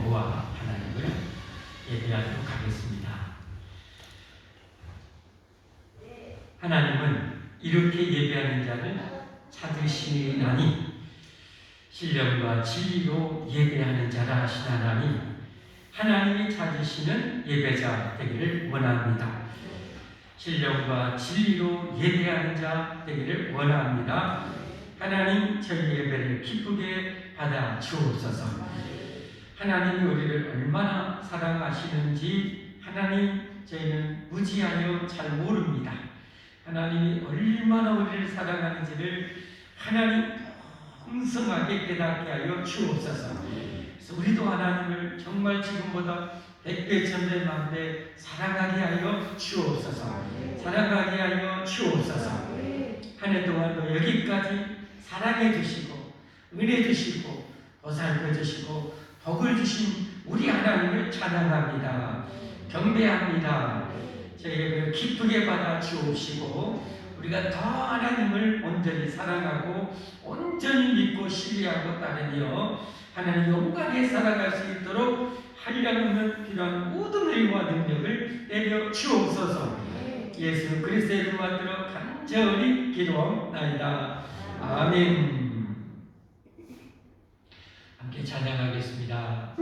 모아 하나님을 예배하도록 하겠습니다. 하나님은 이렇게 예배하는 자를 찾으시나니 신령과 진리로 예배하는 자라 하신 하나님이 찾으시는 예배자 되기를 원합니다. 신령과 진리로 예배하는 자 되기를 원합니다. 하나님 저희 예배를 기쁘게 받아 주옵소서. 하나님이 우리를 얼마나 사랑하시는지 하나님 저희는 무지하여 잘 모릅니다. 하나님이 얼마나 우리를 사랑하는지를 하나님 풍성하게 깨닫게 하여 주옵소서. 그래서 우리도 하나님을 정말 지금보다 100배, 1000배, 10,000배 사랑하게 하여 주옵소서. 사랑하게 하여 주옵소서. 한 해 동안도 여기까지 사랑해 주시고 은혜 주시고 보살펴 주시고 복을 주신 우리 하나님을 찬양합니다. 경배합니다. 저희를 기쁘게 받아 주옵시고 우리가 더 하나님을 온전히 사랑하고 온전히 믿고 신뢰하고 따르며 하나님 영광에 살아갈 수 있도록 하려면 필요한 모든 의와 능력을 내려 주옵소서. 예수 그리스도의 이름으로 만들어 간절히 기도하옵나이다. 아멘. 함께 찬양하겠습니다.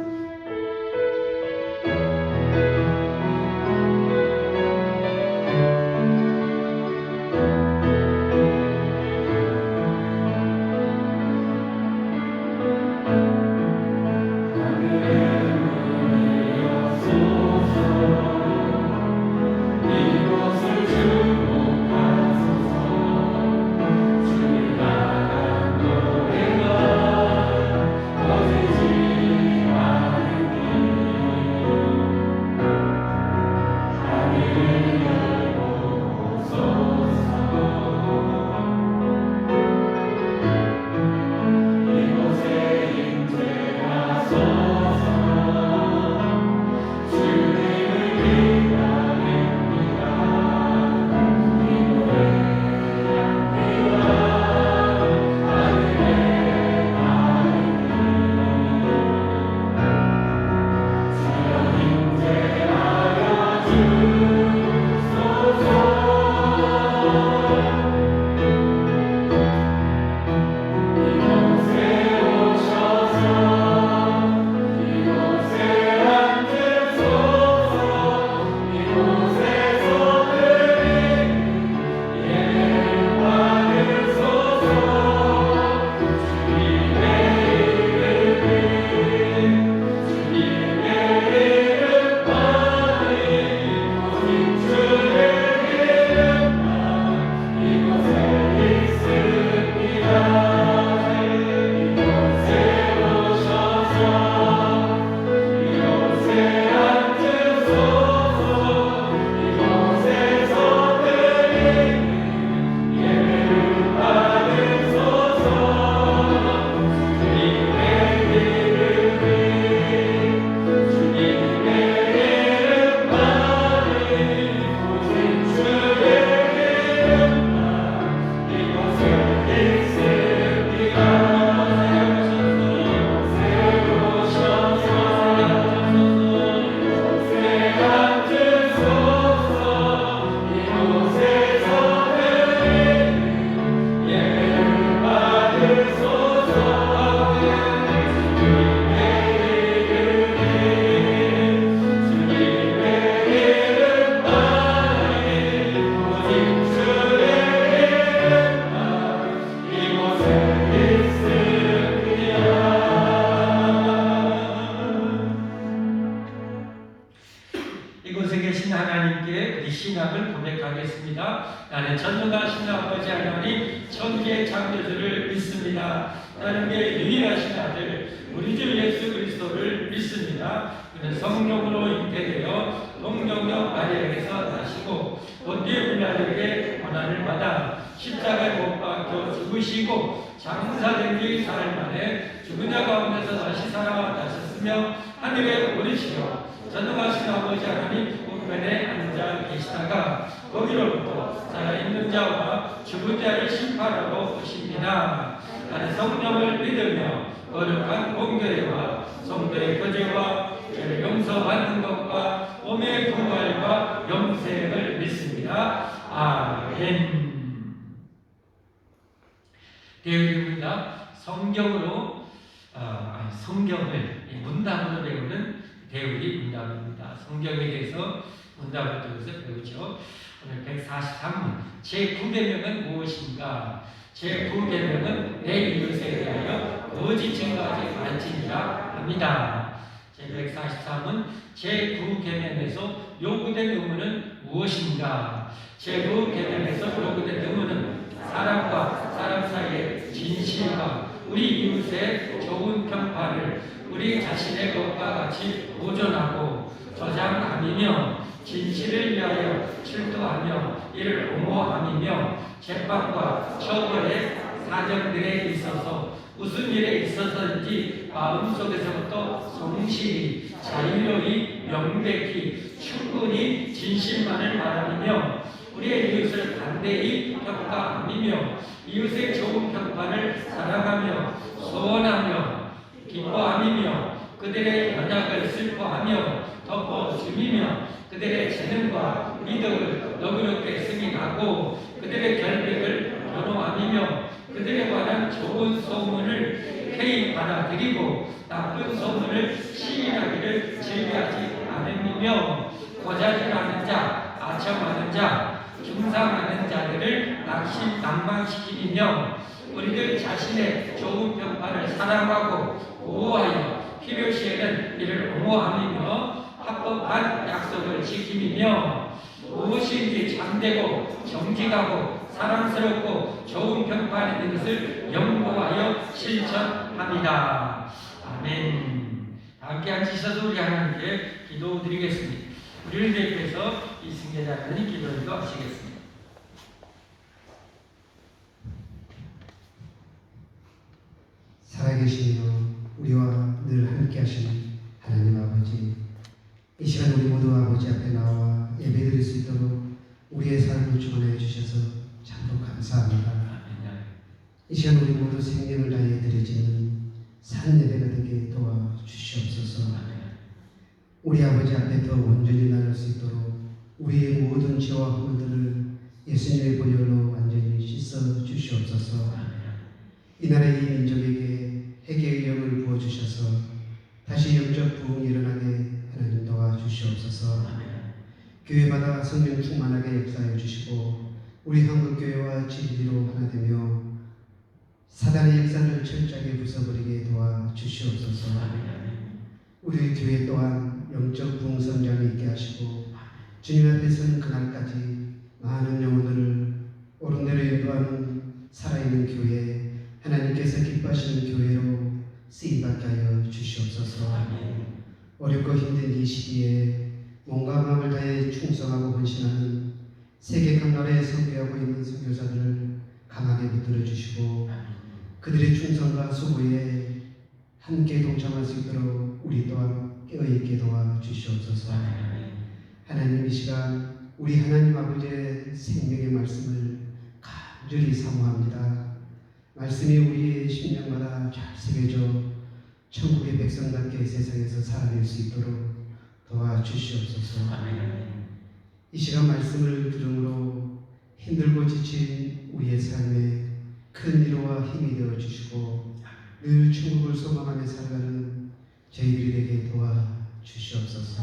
이곳에 계신 하나님께 우리 신앙을 고백하겠습니다. 나는 전능하신 아버지 하나님 천지의 창조주를 믿습니다. 나는 내 유일하신 아들 우리 주 예수 그리스도를 믿습니다. 그는 성령으로 잉태되어 동정녀 마리아에게서 나시고 본디오 빌라도에게 고난을 받아 십자가에 못 박혀 죽으시고 장사된 지 사흘 만에 죽은 자 가운데서 다시 살아나셨으며 하늘에 오르시며 전능하신 아버지 하나님 우편에 앉아 계시다가 거기로부터 살아있는 자와 죽은 자를 심판하러 오십니다. 나는 성령을 믿으며 거룩한 공교회와 성도의 교제와 죄를 용서받는 것과 몸의 부활과 영생을 믿습니다. 아멘. 대우입니다. 성경을 문답으로 배우는 대우리 문답입니다. 성경에 대해서 문답을 통해서 배우죠. 오늘 143문 제9계명은 무엇인가? 제9계명은 내 이웃에 대하여 거짓 증거하지 말지니라 합니다. 제143문 제9계명에서 요구된 의무는 무엇인가? 제9계명에서 요구된 의무는 사람과 사람 사이의 진실과 우리 이웃의 좋은 평판을 우리 자신의 것과 같이 보존하고 저장함이며 진실을 위하여 출두하며 이를 옹호함이며 재판과 처벌의 사정들에 있어서 무슨 일에 있어서든지 마음속에서부터 성실히 자유로이 명백히 충분히 진실만을 말하며 우리의 이웃을 반대히 평가함이며 이웃의 좋은 평판을 사랑하며 소원하며 기뻐함이며 그들의 연약을 슬퍼하며 덮어줌이며 그들의 재능과 믿음을 너그럽게 승인하고 그들의 결백을 변호함이며 그들에 관한 좋은 소문을 회의 받아들이고 나쁜 소문을 시인하기를 즐겨하지 않으며 고자질하는 자, 아첨하는 자, 중상하는 자들을 낭망시키며 우리들 자신의 좋은 평판을 사랑하고 보호하여 필요시에는 이를 옹호함이며 합법한 약속을 지킴이며 무엇인지 참되고 정직하고 사랑스럽고 좋은 평판 있는 것을 연구하여 실천합니다. 아멘. 함께 앉으셔서 우리 하나님께 기도드리겠습니다. 우리를 대표해서 이 승계자는 기도를 하시겠습니다. 살아계시며 우리와 늘 함께 하시는 하나님 아버지, 이 시간 우리 모두 아버지 앞에 나와 예배드릴 수 있도록 우리의 삶을 주관해 주셔서 참으로 감사합니다. 이 시간 우리 모두 생명을 다해 드려지는 산 예배가 되게 도와주시옵소서. 우리 아버지 앞에 더 온전히 나갈 수 있도록 우리의 모든 죄와 허물들을 예수님의 보혈로 완전히 씻어 주시옵소서. 이 나라의 이 민족에게 회개의 영을 부어주셔서 다시 영적 부흥이 일어나게 하나님 도와주시옵소서. 교회마다 성령 충만하게 역사해 주시고 우리 한국교회와 진리로 하나 되며 사단의 역사를 철저하게 부숴버리게 도와주시옵소서. 우리 교회 또한 영적 부흥 성장이 있게 하시고 주님 앞에 선 그날까지 많은 영혼들을 옳은 대로 인도하는 살아있는 교회, 하나님께서 기뻐하시는 교회로 쓰임받게 하여 주시옵소서. 어렵고 힘든 이 시기에 몸과 마음을 다해 충성하고 헌신하는 세계 각 나라에 선교하고 있는 선교사들을 강하게 붙들어 주시고 그들의 충성과 수고에 함께 동참할 수 있도록 우리 또한 깨어있게 도와주시옵소서. 하나님, 이 시간 우리 하나님 아버지의 생명의 말씀을 간절히 사모합니다. 말씀이 우리의 심령마다 잘 새겨져 천국의 백성답게 세상에서 살아낼 수 있도록 도와주시옵소서. 이 시간 말씀을 들음으로 힘들고 지친 우리의 삶에 큰 위로와 힘이 되어 주시고 늘 천국을 소망하며 살아가는 저희들이 되게 도와주시옵소서.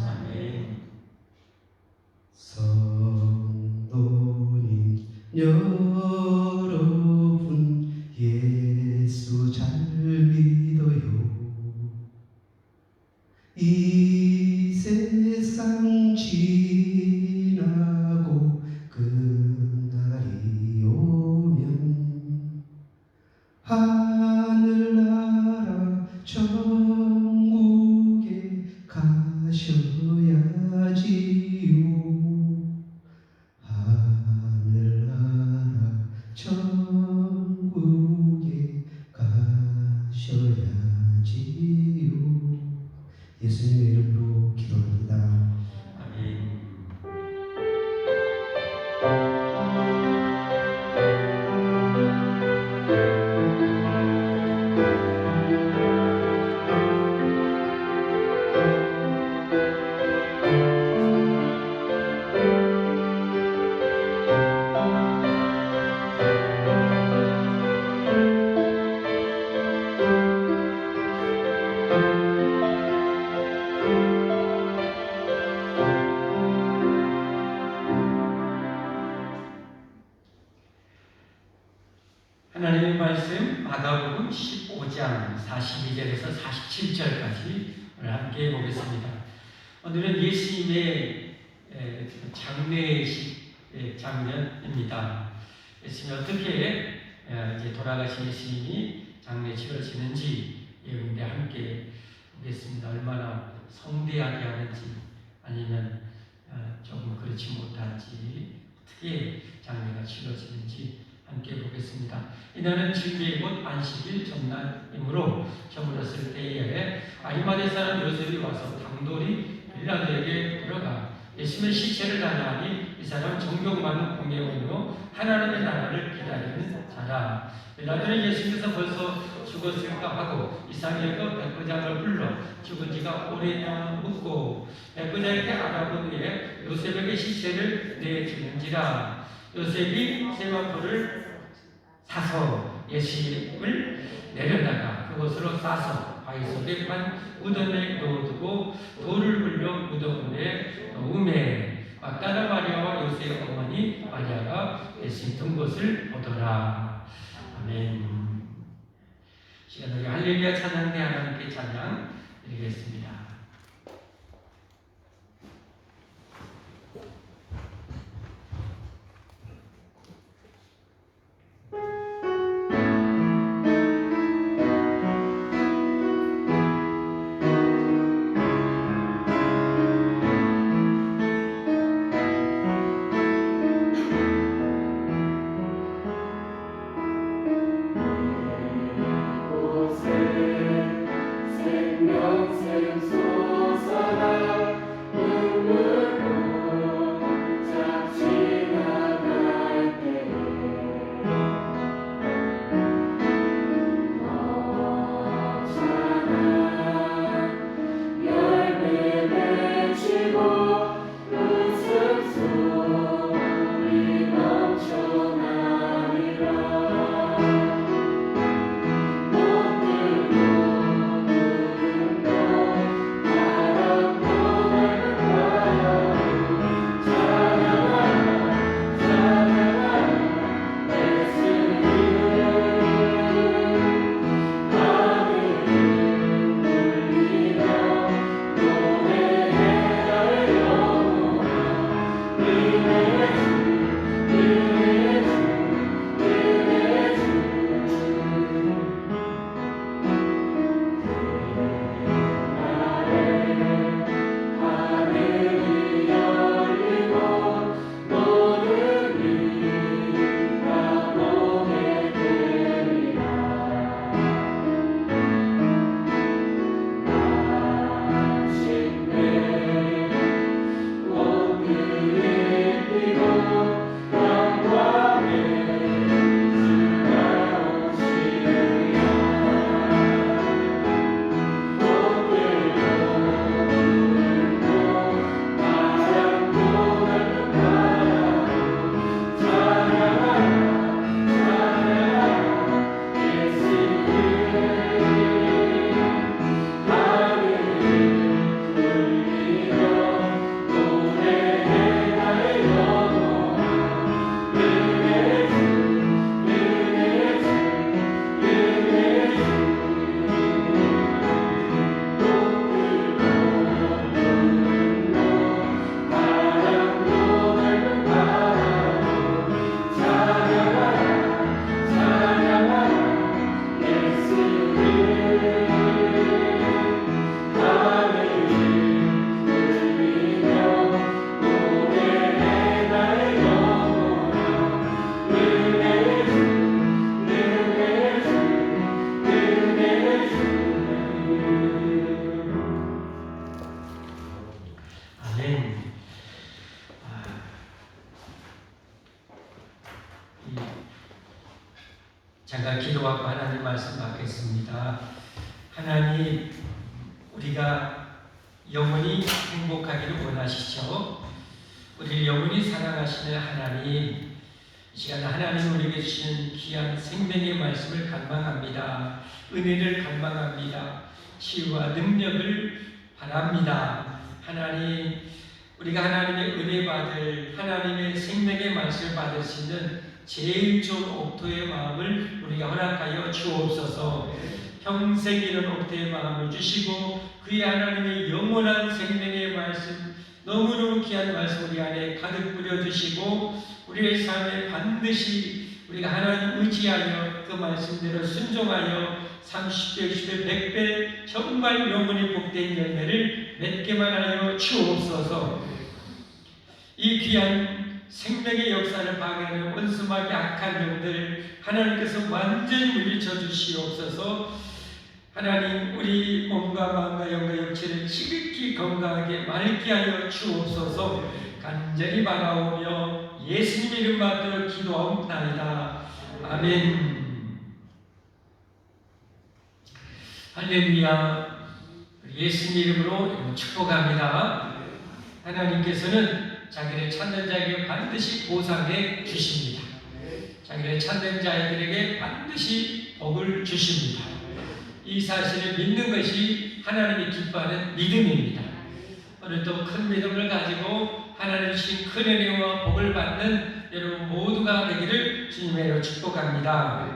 성도님 여러분, 예수 잘 믿어요. 이 세상 지나고 그날이 오면 하늘나라 천국에 가셔야지요. 하늘나라 천국에 가셔야지요. 예수님의 이름으로 기도합니다. 아멘. 하나님의 말씀 마가복음 15장 42절에서 47절까지 오늘 함께 보겠습니다. 오늘은 예수님의 장례식 장면입니다. 예수님이 어떻게 이제 돌아가신 예수님이 장례식을 지는지 여러분들 함께 보겠습니다. 얼마나 성대하게 하는지 아니면 조금 그렇지 못한지 어떻게 장례가 치러지는지 함께 보겠습니다. 이날은 주일의 곧 안식일 전날이므로 저물었을 때에 아리마대 사람 요셉이 와서 당돌이 빌라도에게 들어가 예수님의 시체를 다하니 이 사람은 존경받는 공예원이요 하나님의 나라를 기다리는 자라. 빌라도는 예수님께서 벌써 죽었을까 하고 이상하게 백부장을 불러 죽은 지가 오래냐 묻고 백부장에게 알아본 후에 요셉에게 시체를 내주는지라. 요셉이 세마포를 사서 예수님을 내려다가 그것으로 싸서 바위 속에 판 무덤에 넣어두고 돌을 굴려 무덤에 넣음에 막다라 마리아와 요셉의 어머니 마리아가 예수님 든 것을 보더라. 아멘. 시간 우리 할렐루야 찬양대 하나님께 찬양 드리겠습니다. 잠깐 기도하고 하나님 말씀 받겠습니다. 하나님, 우리가 영원히 행복하기를 원하시죠. 우리를 영원히 사랑하시는 하나님, 이 시간 하나님 우리에게 주시는 귀한 생명의 말씀을 갈망합니다. 은혜를 갈망합니다. 치유와 능력을 바랍니다. 하나님, 우리가 하나님의 은혜 받을, 하나님의 생명의 말씀을 받을 수 있는 제일 좋은 옥토의 마음을 우리가 허락하여 주옵소서. 평생 이런 옥토의 마음을 주시고 그의 하나님의 영원한 생명의 말씀, 너무너무 귀한 말씀 우리 안에 가득 뿌려주시고 우리의 삶에 반드시 우리가 하나님 의지하여 그 말씀대로 순종하여 30배, 60배, 100배 정말 영원히 복된 열매를 맺게만 하여 주옵소서. 이 귀한 생명의 역사를 방해하는 원수마귀 악한 영들 하나님께서 완전히 물리쳐 주시옵소서. 하나님, 우리 몸과 마음과 영과 육체를 지극히 건강하게 맑게 하여 주옵소서. 간절히 바라오며 예수님 이름 받들어 기도하옵나이다. 아멘. 할렐루야. 예수님 이름으로 축복합니다. 하나님께서는 자기를 찾는 자에게 반드시 보상해 주십니다. 자기를 찾는 자들에게 반드시 복을 주십니다. 이 사실을 믿는 것이 하나님이 기뻐하는 믿음입니다. 오늘도 큰 믿음을 가지고 하나님 주신 큰 은혜와 복을 받는 여러분 모두가 되기를 주님으로 축복합니다.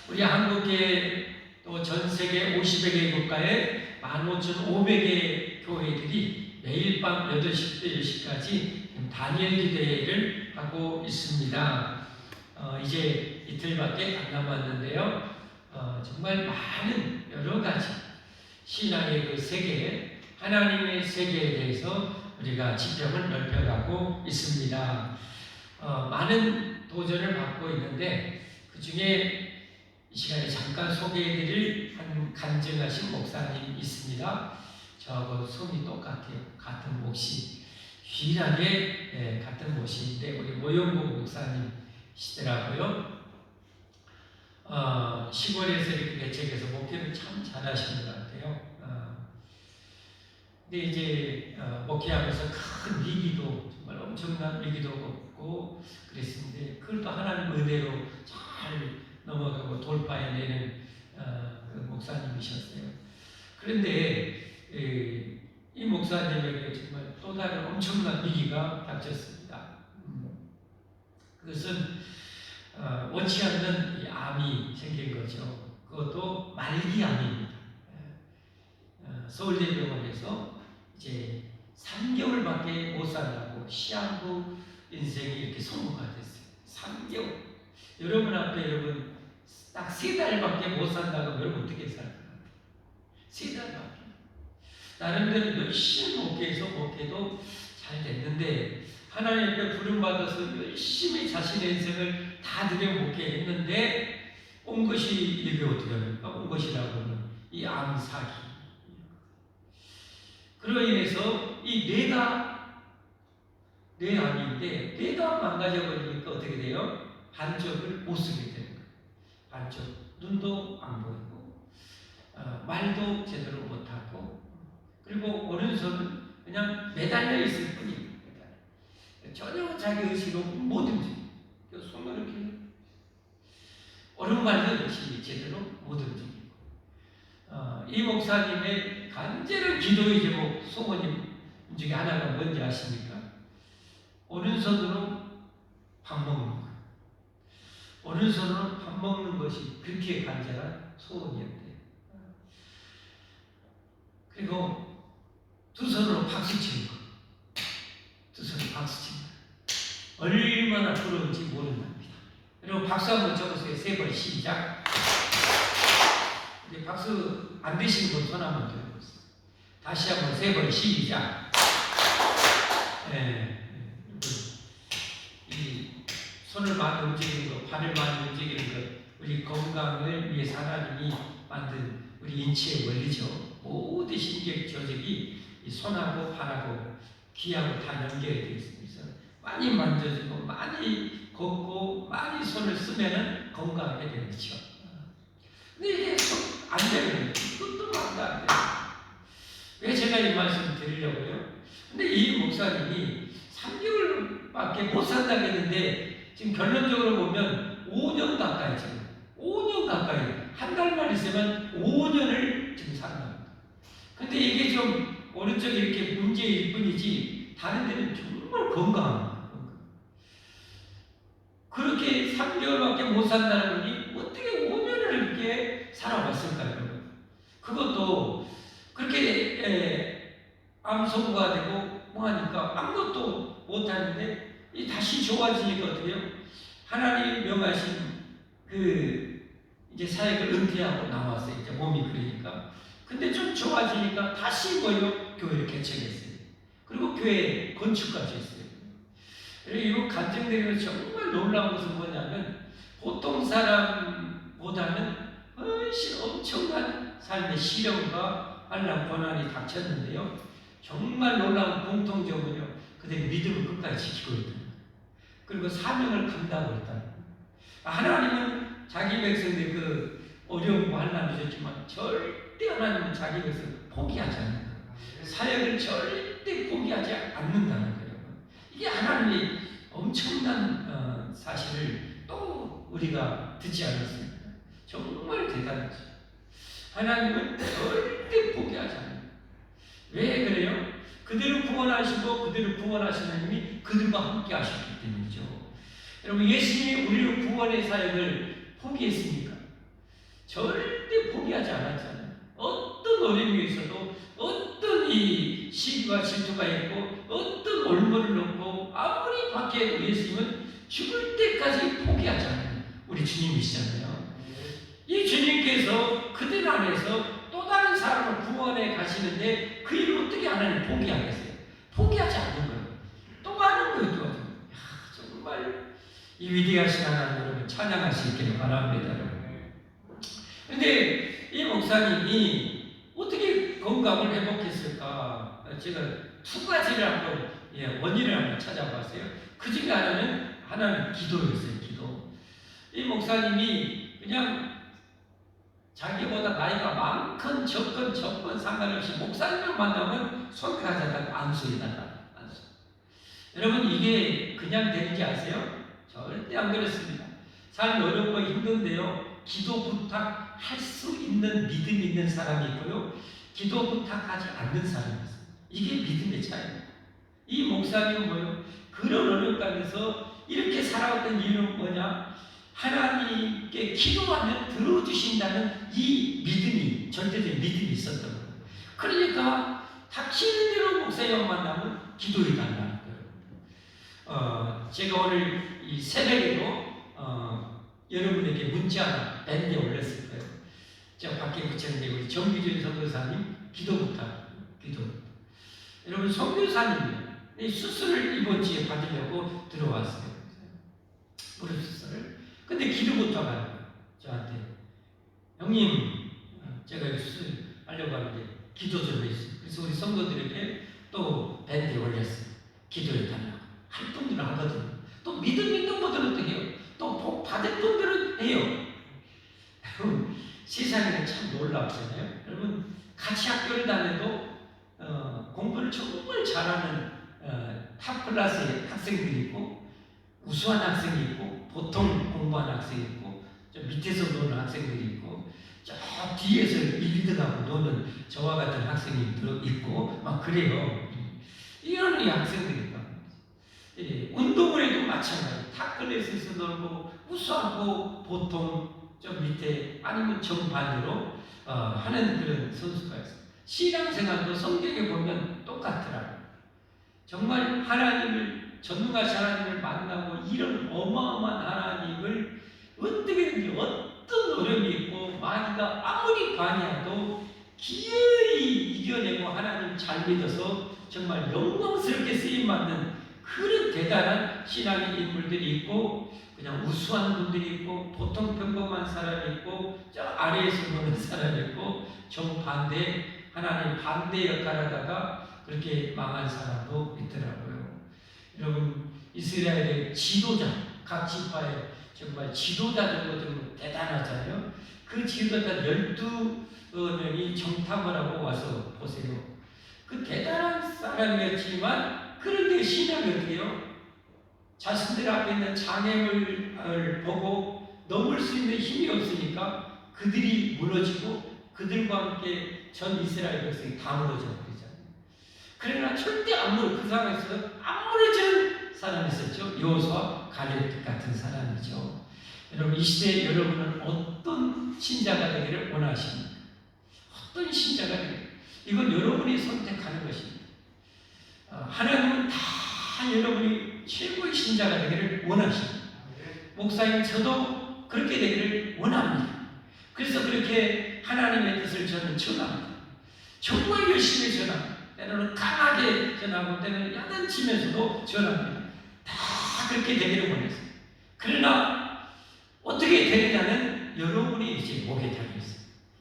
우리 한국계 또 전 세계 50여 개 국가에 15,500개 교회들이 매일 밤 8시부터 10시까지 다니엘 기도회를 하고 있습니다. 이제 이틀밖에 안 남았는데요. 정말 많은 여러 가지 신앙의 그 세계, 하나님의 세계에 대해서 우리가 지평을 넓혀가고 있습니다. 많은 도전을 받고 있는데 그 중에 이 시간에 잠깐 소개해드릴 한 간증하신 목사님 있습니다. 저하고 손이 똑같아요. 같은 몫이 유일하게 같은 몫인데 우리 모형국 목사님이시더라고요. 시골에서 이렇게 개척해서 목회를 참 잘하시는 것 같아요. 근데 이제 목회하면서 큰 위기도 정말 엄청난 위기도 없고 그랬는데 그걸 또 하나님 은혜로 잘 넘어가고 돌파해내는 그 목사님이셨어요. 그런데 이 목사님에게 정말 또 다른 엄청난 위기가 닥쳤습니다. 그것은 원치 않는 이 암이 생긴 거죠. 그것도 말기암입니다. 서울대병원에서 이제 3개월밖에 못 산다고 시한부 인생이 이렇게 선고가 됐어요. 3개월. 여러분 앞에 여러분 딱 3달밖에 못 산다고 여러분 어떻게 살까요? 3달밖에. 나름대로 열심히 목회해서 목회도 잘 됐는데 하나님 앞에 부름받아서 열심히 자신의 인생을 다 들여 목회했는데 온 것이 이게 어떻게 합니까? 온 것이라고는 이 암사기. 그로 인해서 이 뇌가 뇌암인데 뇌가 망가져 버리니까 어떻게 돼요? 반쪽을 못 쓰게 되는 거예요. 반쪽 눈도 안 보이고 말도 제대로 못하고 그리고 오른손은 그냥 매달려 있을 뿐입니다. 전혀 자기 의지로 못 움직여요. 손을 이렇게 오른발도 역시 제대로 못 움직이고 이 목사님의 간절한 기도의 제목 소원님 중에 하나가 뭔지 아십니까? 오른손으로 밥 먹는 것. 오른손으로 밥 먹는 것이 그렇게 간절한 소원이었대요. 그리고 두 손으로 박수 치는 것. 두 손으로 박수 치는 것. 얼마나 부러운지 모른답니다. 그리고 박수 한번 쳐보세요. 3번 시작. 이제 박수 안 되시는 분 손 한번 들어보세요. 다시 한번 3번 시작. 이 손을 많이 움직이는 것, 발을 많이 움직이는 것, 우리 건강을 위해서 하나님이 만든 우리 인체의 원리죠. 모든 신경 조직이 이 손하고 발하고 귀하고 다 연결되어 있습니다. 많이 만져주고 많이 걷고 많이 손을 쓰면은 건강하게 되죠. 근데 이게 안 되는 거예요. 그것도 말도 안 돼요. 왜 제가 이 말씀 드리려고요. 근데 이 목사님이 3개월밖에 못 산다고 했는데 지금 결론적으로 보면 5년 가까이 지금 5년 가까이 한 달만 있으면 5년을 지금 산답니다. 근데 이게 좀 오른쪽에 이렇게 문제일 뿐이지 다른 데는 정말 건강합니다. 그렇게 3개월밖에 못 산다는 분이 어떻게 5년을 이렇게 살아왔을까요? 그것도 그렇게 암송가 되고 뭐 하니까 아무것도 못하는데 다시 좋아지니까 어떻게 해요? 하나님 명하신 이제 사역을 은퇴하고 나왔어요. 이제 몸이 그러니까. 근데 좀 좋아지니까 다시 뭐요? 교회를 개척했어요. 그리고 교회 건축까지 했어요. 그리고 간증되는 정말 놀라운 것은 뭐냐면 보통 사람보다는 훨씬 엄청난 삶의 시련과 한란 고난이 닥쳤는데요. 정말 놀라운 공통점은요. 그들이 믿음을 끝까지 지키고 있다. 그리고 사명을 감당하고 있다. 하나님은 자기 백성들 어려운 환난이 있었지만 절대 하나님은 자기 백성을 포기하지 않는다. 사역을 절대 포기하지 않는다는 거예요. 이게 하나님의 엄청난 사실을 또 우리가 듣지 않았습니다. 정말 대단하죠. 하나님은 절대 포기하지 않아요. 왜 그래요? 그들을 구원하시고 그들을 구원하신 하나님이 그들과 함께 하셨기 때문이죠. 여러분, 예수님이 우리를 구원의 사역을 포기했습니까? 절대 포기하지 않았잖아요. 어떤 어려움이 있어도 어떤 이 시기와 질투가 있고 어떤 올무를 놓고 아무리 박해해도 예수님은 죽을 때까지 포기하지 않아요. 우리 주님이시잖아요. 이 주님께서 그들 안에서 또 다른 사람을 구원해 가시는데 그 일을 어떻게 하나님 포기하겠어요? 포기하지 않는 거예요. 또 하는 거예요. 또 하는 거예요. 정말 이 위대하신 하나님 여러분 찬양할 수 있기를 바랍니다. 그런데 이 목사님이 어떻게 건강을 회복했을까? 제가 두 가지를 한번 원인을 한번 찾아봤어요. 그 중에 하나는 기도였어요. 기도. 이 목사님이 그냥 자기보다 나이가 많건 적건 상관없이 목사님을 만나면 손가락에다가 안수에다가 안수. 여러분, 이게 그냥 되는지 아세요? 절대 안 그렇습니다. 삶이 어렵고 힘든데요. 기도 부탁할 수 있는 믿음이 있는 사람이 있고요. 기도 부탁하지 않는 사람이 있어요. 이게 믿음의 차이입니다. 이 목사님은 뭐예요? 그런 어려움 가운데서 이렇게 살아왔던 이유는 뭐냐? 하나님께 기도하면 들어주신다는 이 믿음이, 절대적인 믿음이 있었던 거예요. 그러니까 닥치는 대로 목사님 만나면 기도해달라는 거예요. 제가 오늘 이 새벽에도 여러분에게 문자 밴드에 올렸을 거예요. 제가 밖에 붙였는데 우리 정기준 선교사님 기도 부탁, 기도. 여러분, 선교사님이 수술을 이번 주에 받으려고 들어왔어요. 무릎 수술을. 근데 기도 부탁하는 저한테, 형님, 제가 수술 하려고 하는데 기도 좀 해주세요. 그래서 우리 성도들에게 또 밴드에 올렸어요. 기도해 달라고. 할 분들은 하거든요. 또 믿음 있는 분들은 또 해요. 또 복 받을 분들은 해요. 여러분, 세상에는 참 놀랍잖아요. 여러분, 같이 학교를 다녀도 공부를 정말 잘하는 탑 클래스의 학생들이 있고, 우수한 학생이 있고, 보통 공부하는 학생이 있고, 좀 밑에서 노는 학생들이 있고, 저 뒤에서 1, 2등하고 노는 저와 같은 학생이 있고 막 그래요. 이런 학생들이니까. 운동을 해도 마찬가지. 탑 클래스에서 놀고 우수하고 보통 좀 밑에 아니면 정반대로 하는 그런 선수가 있어요. 신앙생활도 성경에 보면 똑같더라고요. 정말 하나님을, 전능하신 하나님을 만나고 이런 어마어마한 하나님을 어떻게든지 어떤 어려움이 있고 마귀가 아무리 반해도 기어이 이겨내고 하나님 잘 믿어서 정말 영광스럽게 쓰임받는 그런 대단한 신앙의 인물들이 있고, 그냥 우수한 분들이 있고, 보통 평범한 사람이 있고, 저 아래에서 보는 사람이 있고, 정반대 하나님 반대 역할을 하다가 그렇게 망한 사람도 있더라고요. 여러분, 이스라엘의 지도자, 각 지파의 정말 지도자 정도들은 대단하잖아요. 그 지도자 12명이 정탐을 하고 와서 보세요. 그 대단한 사람이었지만 그런데 신앙이 어떻게 해요? 자신들 앞에 있는 장애물을 보고 넘을 수 있는 힘이 없으니까 그들이 무너지고 그들과 함께 전 이스라엘 백성이 다 무너져 버리잖아요. 그러나 절대 그 상황에서 안 무너지는 사람이 있었죠. 여호수아 갈렙 같은 사람이죠. 여러분, 이 시대에 여러분은 어떤 신자가 되기를 원하십니까? 어떤 신자가 되기를? 이건 여러분이 선택하는 것입니다. 하나님은 다 여러분이 최고의 신자가 되기를 원하십니다. 목사님, 저도 그렇게 되기를 원합니다. 그래서 그렇게 하나님의 뜻을 저는 전합니다. 정말 열심히 전합니다. 때로는 강하게 전하고 때로는 야단치면서도 전합니다. 다 그렇게 되기를 원했어요. 그러나 어떻게 되느냐는 여러분이 이제 목에 달려있어요.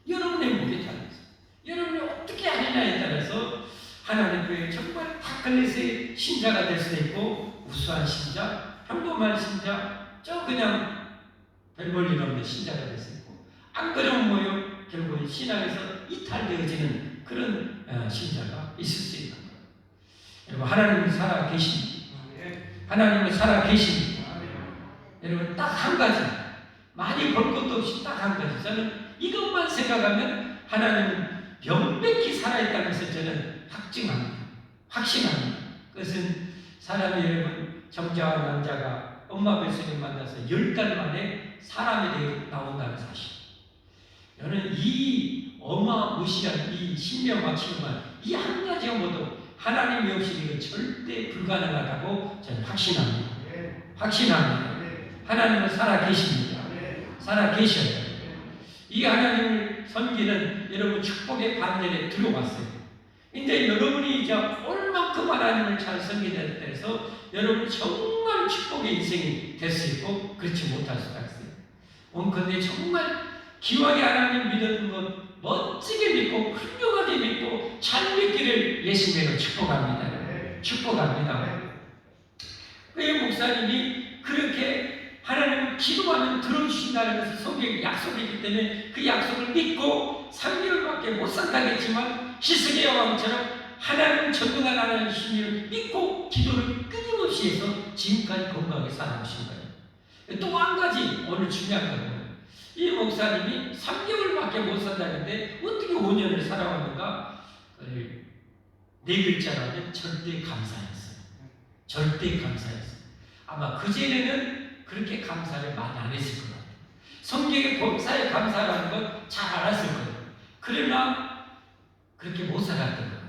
여러분의 목에 달려있어요. 여러분이 어떻게 하느냐에 따라서 하나님께 정말 다클래스의 신자가 될 수도 있고, 우수한 신자, 평범한 신자, 그냥 별 볼 일 없는 신자가 될 수 있고, 안 그러면 뭐요? 결국은 신앙에서 이탈되어지는 그런 신자가 있을 수 있는 거예요. 여러분, 하나님은 살아 계십니다. 하나님은 살아 계십니다. 여러분, 딱 한 가지, 많이 볼 것도 없이 딱 한 가지, 저는 이것만 생각하면 하나님은 명백히 살아있다는 것을 저는 확신합니다. 그것은 사람이 여러분, 정자와 남자가 엄마 뱃속에 만나서 10달 만에 사람이 되어 나온다는 사실. 저는 이 어마무시한 이 신명확신만 이 한 가지 모두 하나님이 없이 이건 절대 불가능하다고 저는 확신합니다. 하나님은 살아 계십니다. 살아 계셔요. 이 하나님을 섬기는 여러분 축복의 반열에 들어왔어요. 근데 여러분이 이제 얼만큼 하나님을 잘 섬기는 데서 여러분 정말 축복의 인생이 될 수 있고 그렇지 못할 수가 있어요. 원컨대 정말 기왕에 하나님 믿는 것 멋지게 믿고 훌륭하게 믿고 잘 믿기를 예수님으로 축복합니다. 그 목사님이 그렇게 하나님을 기도하면 들어주신다는 것을 성경에 약속했기 때문에 그 약속을 믿고 3개월밖에 못 산다겠지만 히스기야 왕처럼 하나님 전능한 하나님 신을 믿고 기도를 끊임없이 해서 지금까지 건강하게 살아오신 거예요. 또 한 가지 오늘 중요한 거예요. 이 목사님이 3개월밖에 못 산다는데 어떻게 5년을 살아왔는가? 네 글자로 하면 절대 감사했어요. 절대 감사했어요. 아마 그전에는 그렇게 감사를 많이 안 했을 것 같아요. 성경의 범사에 감사라는 건 잘 알았을 거예요. 그러나 그렇게 못 살았던 것 같아요.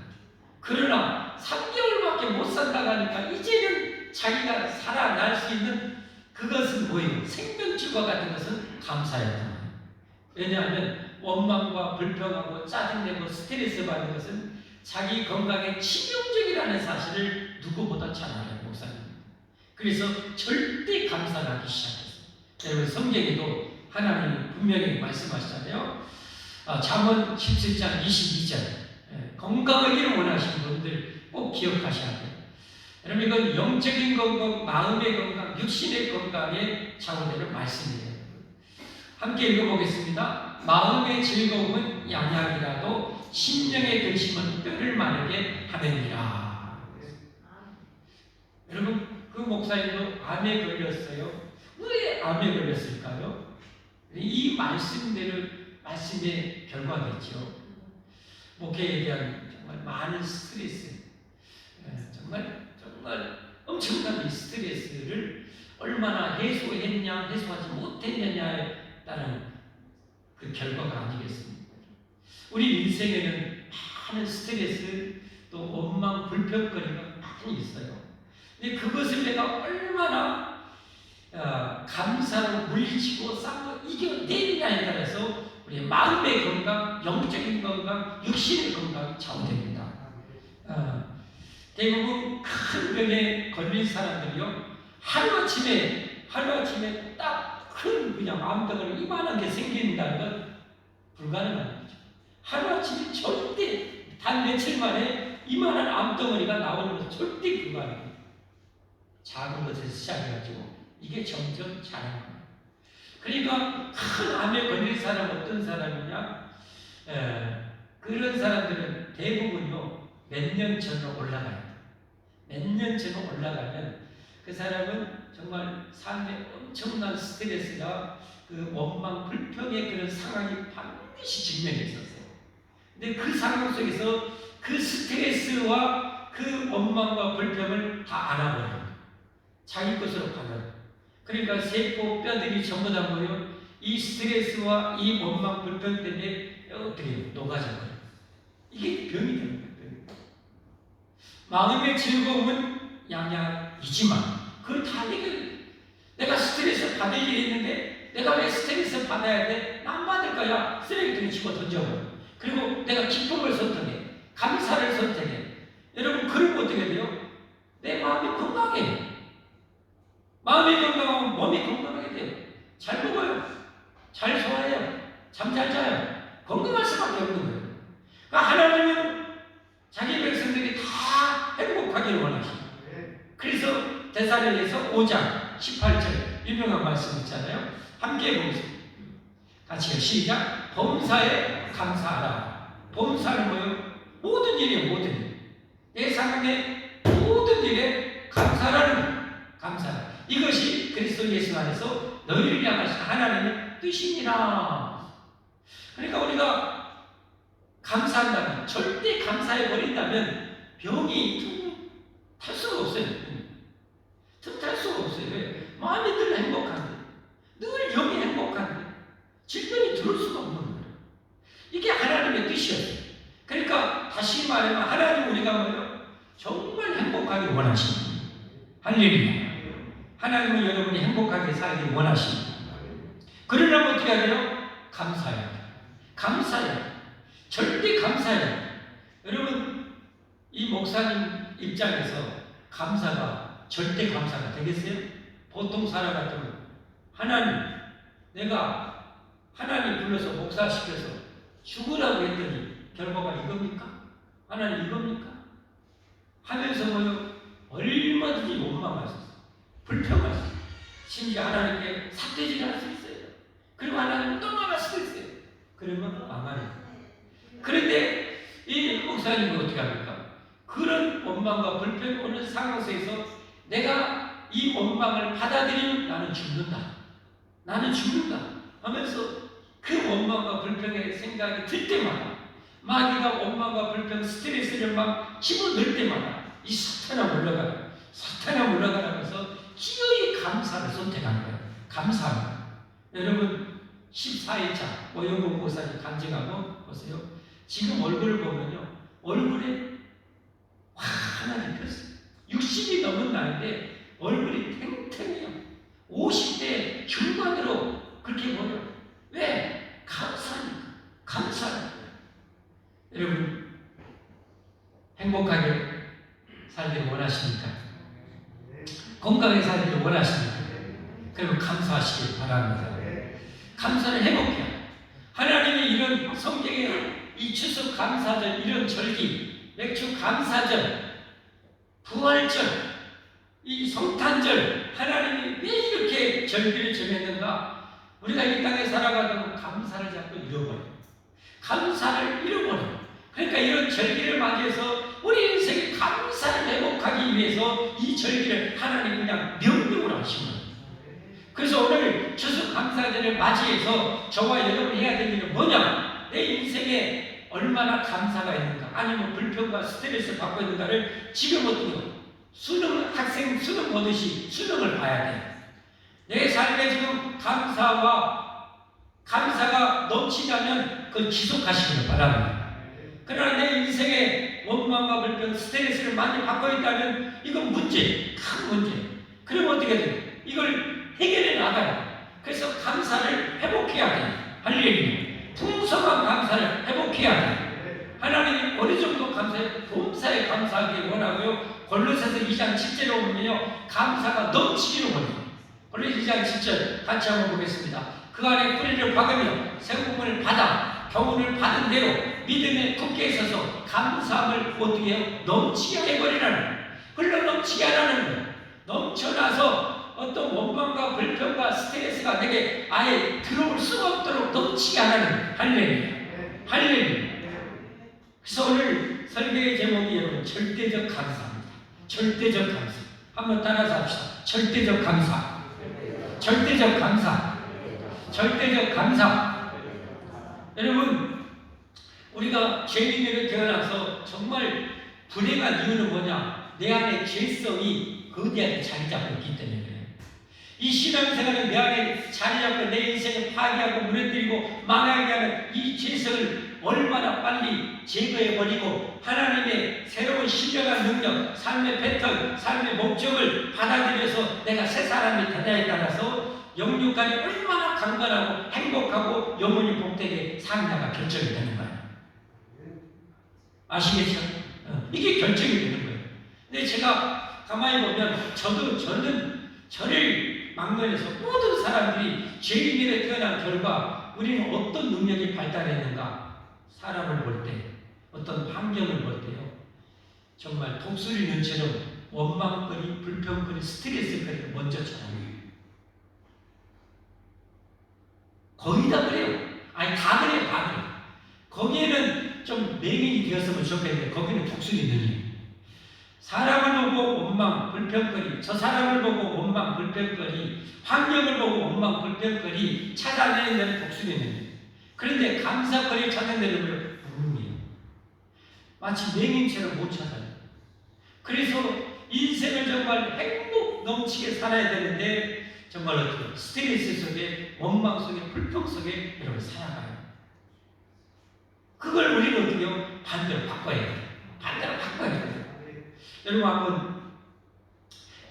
그러나 3개월밖에 못 산다고 하니까 이제는 자기가 살아날 수 있는 그것은 뭐예요? 생명줄과 같은 것은 감사였다. 왜냐하면 원망과 불평하고 짜증내고 스트레스 받는 것은 자기 건강에 치명적이라는 사실을 누구보다 잘 알아요, 목사님. 그래서 절대 감사를 하기 시작했어요. 여러분, 성경에도 하나님이 분명히 말씀하시잖아요. 잠언 17장 22절. 건강하기를 원하시는 분들 꼭 기억하셔야 돼요. 여러분, 이건 영적인 건강, 마음의 건강, 육신의 건강에 좌우되는 말씀이에요. 함께 읽어보겠습니다. 마음의 즐거움은 양약이라도 심령의 근심은 뼈를 마르게 하느니라. 여러분, 그 목사님도 암에 걸렸어요. 왜 암에 걸렸을까요? 이 말씀의 결과겠죠. 목회에 대한 정말 많은 스트레스, 정말 엄청난 이 스트레스를 얼마나 해소했냐, 해소하지 못했느냐에 따른 그 결과가 아니겠습니까? 우리 인생에는 많은 스트레스, 또 원망, 불평거리가 많이 있어요. 근데 그것을 내가 얼마나 감사로 물리치고 싸고 이겨내느냐에 따라서 우리 마음의 건강, 영적인 건강, 육신의 건강이 좌우됩니다. 대부분 큰 병에 걸린 사람들이요, 하루아침에 딱 큰 그냥 암덩어리 이만한 게 생긴다는 건 불가능한 거죠. 하루아침에 절대 단 며칠 만에 이만한 암덩어리가 나오는 것은 절대 불가능해요. 작은 것에서 시작해가지고 이게 점점 자란 거예요. 그러니까 큰 암에 걸린 사람 어떤 사람이냐? 그런 사람들은 대부분요, 몇 년 전으로 올라가야 돼. 몇 년 전으로 올라가면 그 사람은 정말 삶에 엄청난 스트레스나 그 원망, 불평의 그런 상황이 반드시 직면해 있었어요. 근데 그 상황 속에서 그 스트레스와 그 원망과 불평을 다 안아버려요. 자기 것으로 가면. 그러니까 세포, 뼈들이 전부 다 모여 이 스트레스와 이 원망, 불평 때문에 어떻게 녹아져버려요. 이게 병이 되는 거예요. 마음의 즐거움은 양양이지만 그걸 다 내가 스트레스 받을 일이 있는데 내가 왜 스트레스 받아야 돼? 난 받을 거야. 쓰레기통에 집어 던져버려. 그리고 내가 기쁨을 선택해. 감사를 선택해. 여러분 그러면 어떻게 돼요? 내 마음이 건강해. 마음이 건강하면 몸이 건강하게 돼요. 잘 먹어요. 잘 소화해요. 잠 잘 자요. 건강할 수밖에 없는 거예요. 그러니까 하나님은 자기 백성들이 다 행복하기를 원하십니다. 그래서 데살로니가서 5장 18절 유명한 말씀 있잖아요. 함께 보겠습니다. 같이요. 시작. 범사에 감사하라. 범사는 뭐예요? 모든 일이에요. 모든 일. 내 삶의 모든 일에 감사라는 거예요. 감사. 이것이 그리스도 예수 안에서 너희를 향하신 하나님의 뜻입니다. 그러니까 우리가 감사한다면, 절대 감사해 버린다면 병이 탈 수가 없어요. 틈탈 수가 없어요. 왜? 마음이 늘 행복한데, 늘 영이 행복한데 질병이 들어올 수가 없는 거예요. 이게 하나님의 뜻이었어요. 그러니까 다시 말하면 하나님 우리가 뭐예요? 정말 행복하게 원하십니다. 할렐루야. 하나님은 여러분이 행복하게 살기 원하십니다. 그러려면 어떻게 해야 돼요? 감사해야 돼요. 감사해야 돼요. 절대 감사해야 돼요. 여러분 이 목사님 입장에서 감사가 절대 감사가 되겠어요? 보통 사람 같으면 하나님 내가 하나님 불러서 목사시켜서 죽으라고 했더니 결과가 이겁니까? 하나님 이겁니까? 하면서 뭐요? 얼마든지 원망할 수 있어요. 불평할 수 있어요. 심지어 하나님께 삿대질을 할 수 있어요. 그리고 하나님은 떠나갈 수도 있어요. 그러면 망하는 거예요. 그런데 이 목사님은 어떻게 합니까? 그런 원망과 불평이 오는 상황 속에서 내가 이 원망을 받아들이면 나는 죽는다. 나는 죽는다 하면서 그 원망과 불평의 생각이 들 때마다 마귀가 원망과 불평, 스트레스를 막 집어넣을 때마다 이 사탄아 물러가라. 사탄아 물러가라 하면서 기어이 감사를 선택하는 거예요. 감사합니다. 여러분 14일차 오영국 목사님 간증하고 보세요. 지금 얼굴을 보면요. 얼굴에 환하게 폈어요. 60이 넘은 나이인데 얼굴이 탱탱해요. 50대 중반으로 그렇게 보여요. 왜? 감사하니까. 감사하니까. 여러분 행복하게 살기를 원하십니까? 건강하게 살기를 원하십니까? 그리고 감사하시길 바랍니다. 감사를 해볼게요. 하나님이 이런 성경에 이 추석 감사절, 이런 절기, 맥주 감사절, 부활절, 이 성탄절, 하나님이 왜 이렇게 절기를 정했는가? 우리가 이 땅에 살아가다 감사를 자꾸 잃어버려요. 감사를 잃어버려요. 그러니까 이런 절기를 맞이해서 우리 인생에 감사를 회복하기 위해서 이 절기를 하나님 그냥 명령으로 하신 거예요. 그래서 오늘 추석 감사절을 맞이해서 저와 여러분이 해야 될 일은 뭐냐? 내 인생에 얼마나 감사가 있는가, 아니면 불평과 스트레스 받고 있는가를 지금 어떻게 학생 수능 보듯이 수능을 봐야 돼요. 내 삶에 지금 감사가 넘치냐면 그걸 지속하시기를 바랍니다. 그러나 내 인생에 원망과 불평, 스트레스를 많이 받고 있다면 이건 문제, 큰 문제. 그럼 어떻게 돼요? 이걸 해결해 나가요. 그래서 감사를 회복해야 돼요. 할렐루야. 풍성한 감사를 회복해야 돼요. 하나님이 어느 정도 감사해? 범사에 감사하기 원하고요. 골로새서 2장 7절에 보면요, 감사가 넘치기를 원해요. 골로새 2장 7절 같이 한번 보겠습니다. 그 안에 뿌리를 박으며 세움을 받아 교훈을 받은 대로 믿음에 굳게 있어서 감사함을 어떻게 해요? 넘치게 해버리라는, 흘러 넘치게 하라는 거예요. 넘쳐나서 어떤 원망과 불평과 스트레스가 내게 아예 들어올 수가 없도록 넘치게 하라는 거예요. 할렐루야. 할렐루야. 그래서 오늘 설교의 제목이 여러분 절대적 감사입니다. 절대적 감사. 한번 따라서 합시다. 절대적 감사. 절대적 감사. 절대적 감사. 여러분, 우리가 죄인으로 태어나서 정말 불행한 이유는 뭐냐? 내 안에 죄성이 거대하게 자리 잡고 있기 때문에 그래요. 이 신앙생활은 내 안에 자리 잡고 내 인생을 파괴하고 무너뜨리고 망하게 하는 이 죄성을 얼마나 빨리 제거해버리고 하나님의 새로운 신령한 능력, 삶의 패턴, 삶의 목적을 받아들여서 내가 새 사람이 되냐에 따라서 영육간이 얼마나 강건하고 행복하고 영혼이 복되게 사느냐가 결정이 되는 거예요. 아시겠죠? 이게 결정이 되는 거예요. 근데 제가 가만히 보면 저를 막론해서 모든 사람들이 죄인으로 태어난 결과 우리는 어떤 능력이 발달했는가? 사람을 볼 때, 어떤 환경을 볼 때요. 정말 독수리 눈처럼 원망거리, 불평거리, 스트레스거리를 먼저 찾아내요. 거의 다 그래요. 아니 다 그래요. 다 그래요. 거기에는 좀 맹인이 되었으면 좋겠는데 거기는 독수리 눈이에요. 사람을 보고 원망, 불평거리, 저 사람을 보고 원망, 불평거리, 환경을 보고 원망, 불평거리 찾아내는 데는 독수리 눈이에요. 그런데 감사거리 찾는 데는 무능이에요. 마치 맹인처럼 못 찾아요. 그래서 인생을 정말 행복 넘치게 살아야 되는데 정말 어떻게 스트레스 속에, 원망 속에, 불평 속에 여러분 살아가요. 그걸 우리는 어떻게 해요? 반대로 바꿔야 돼요. 반대로 바꿔야 돼요. 여러분 한번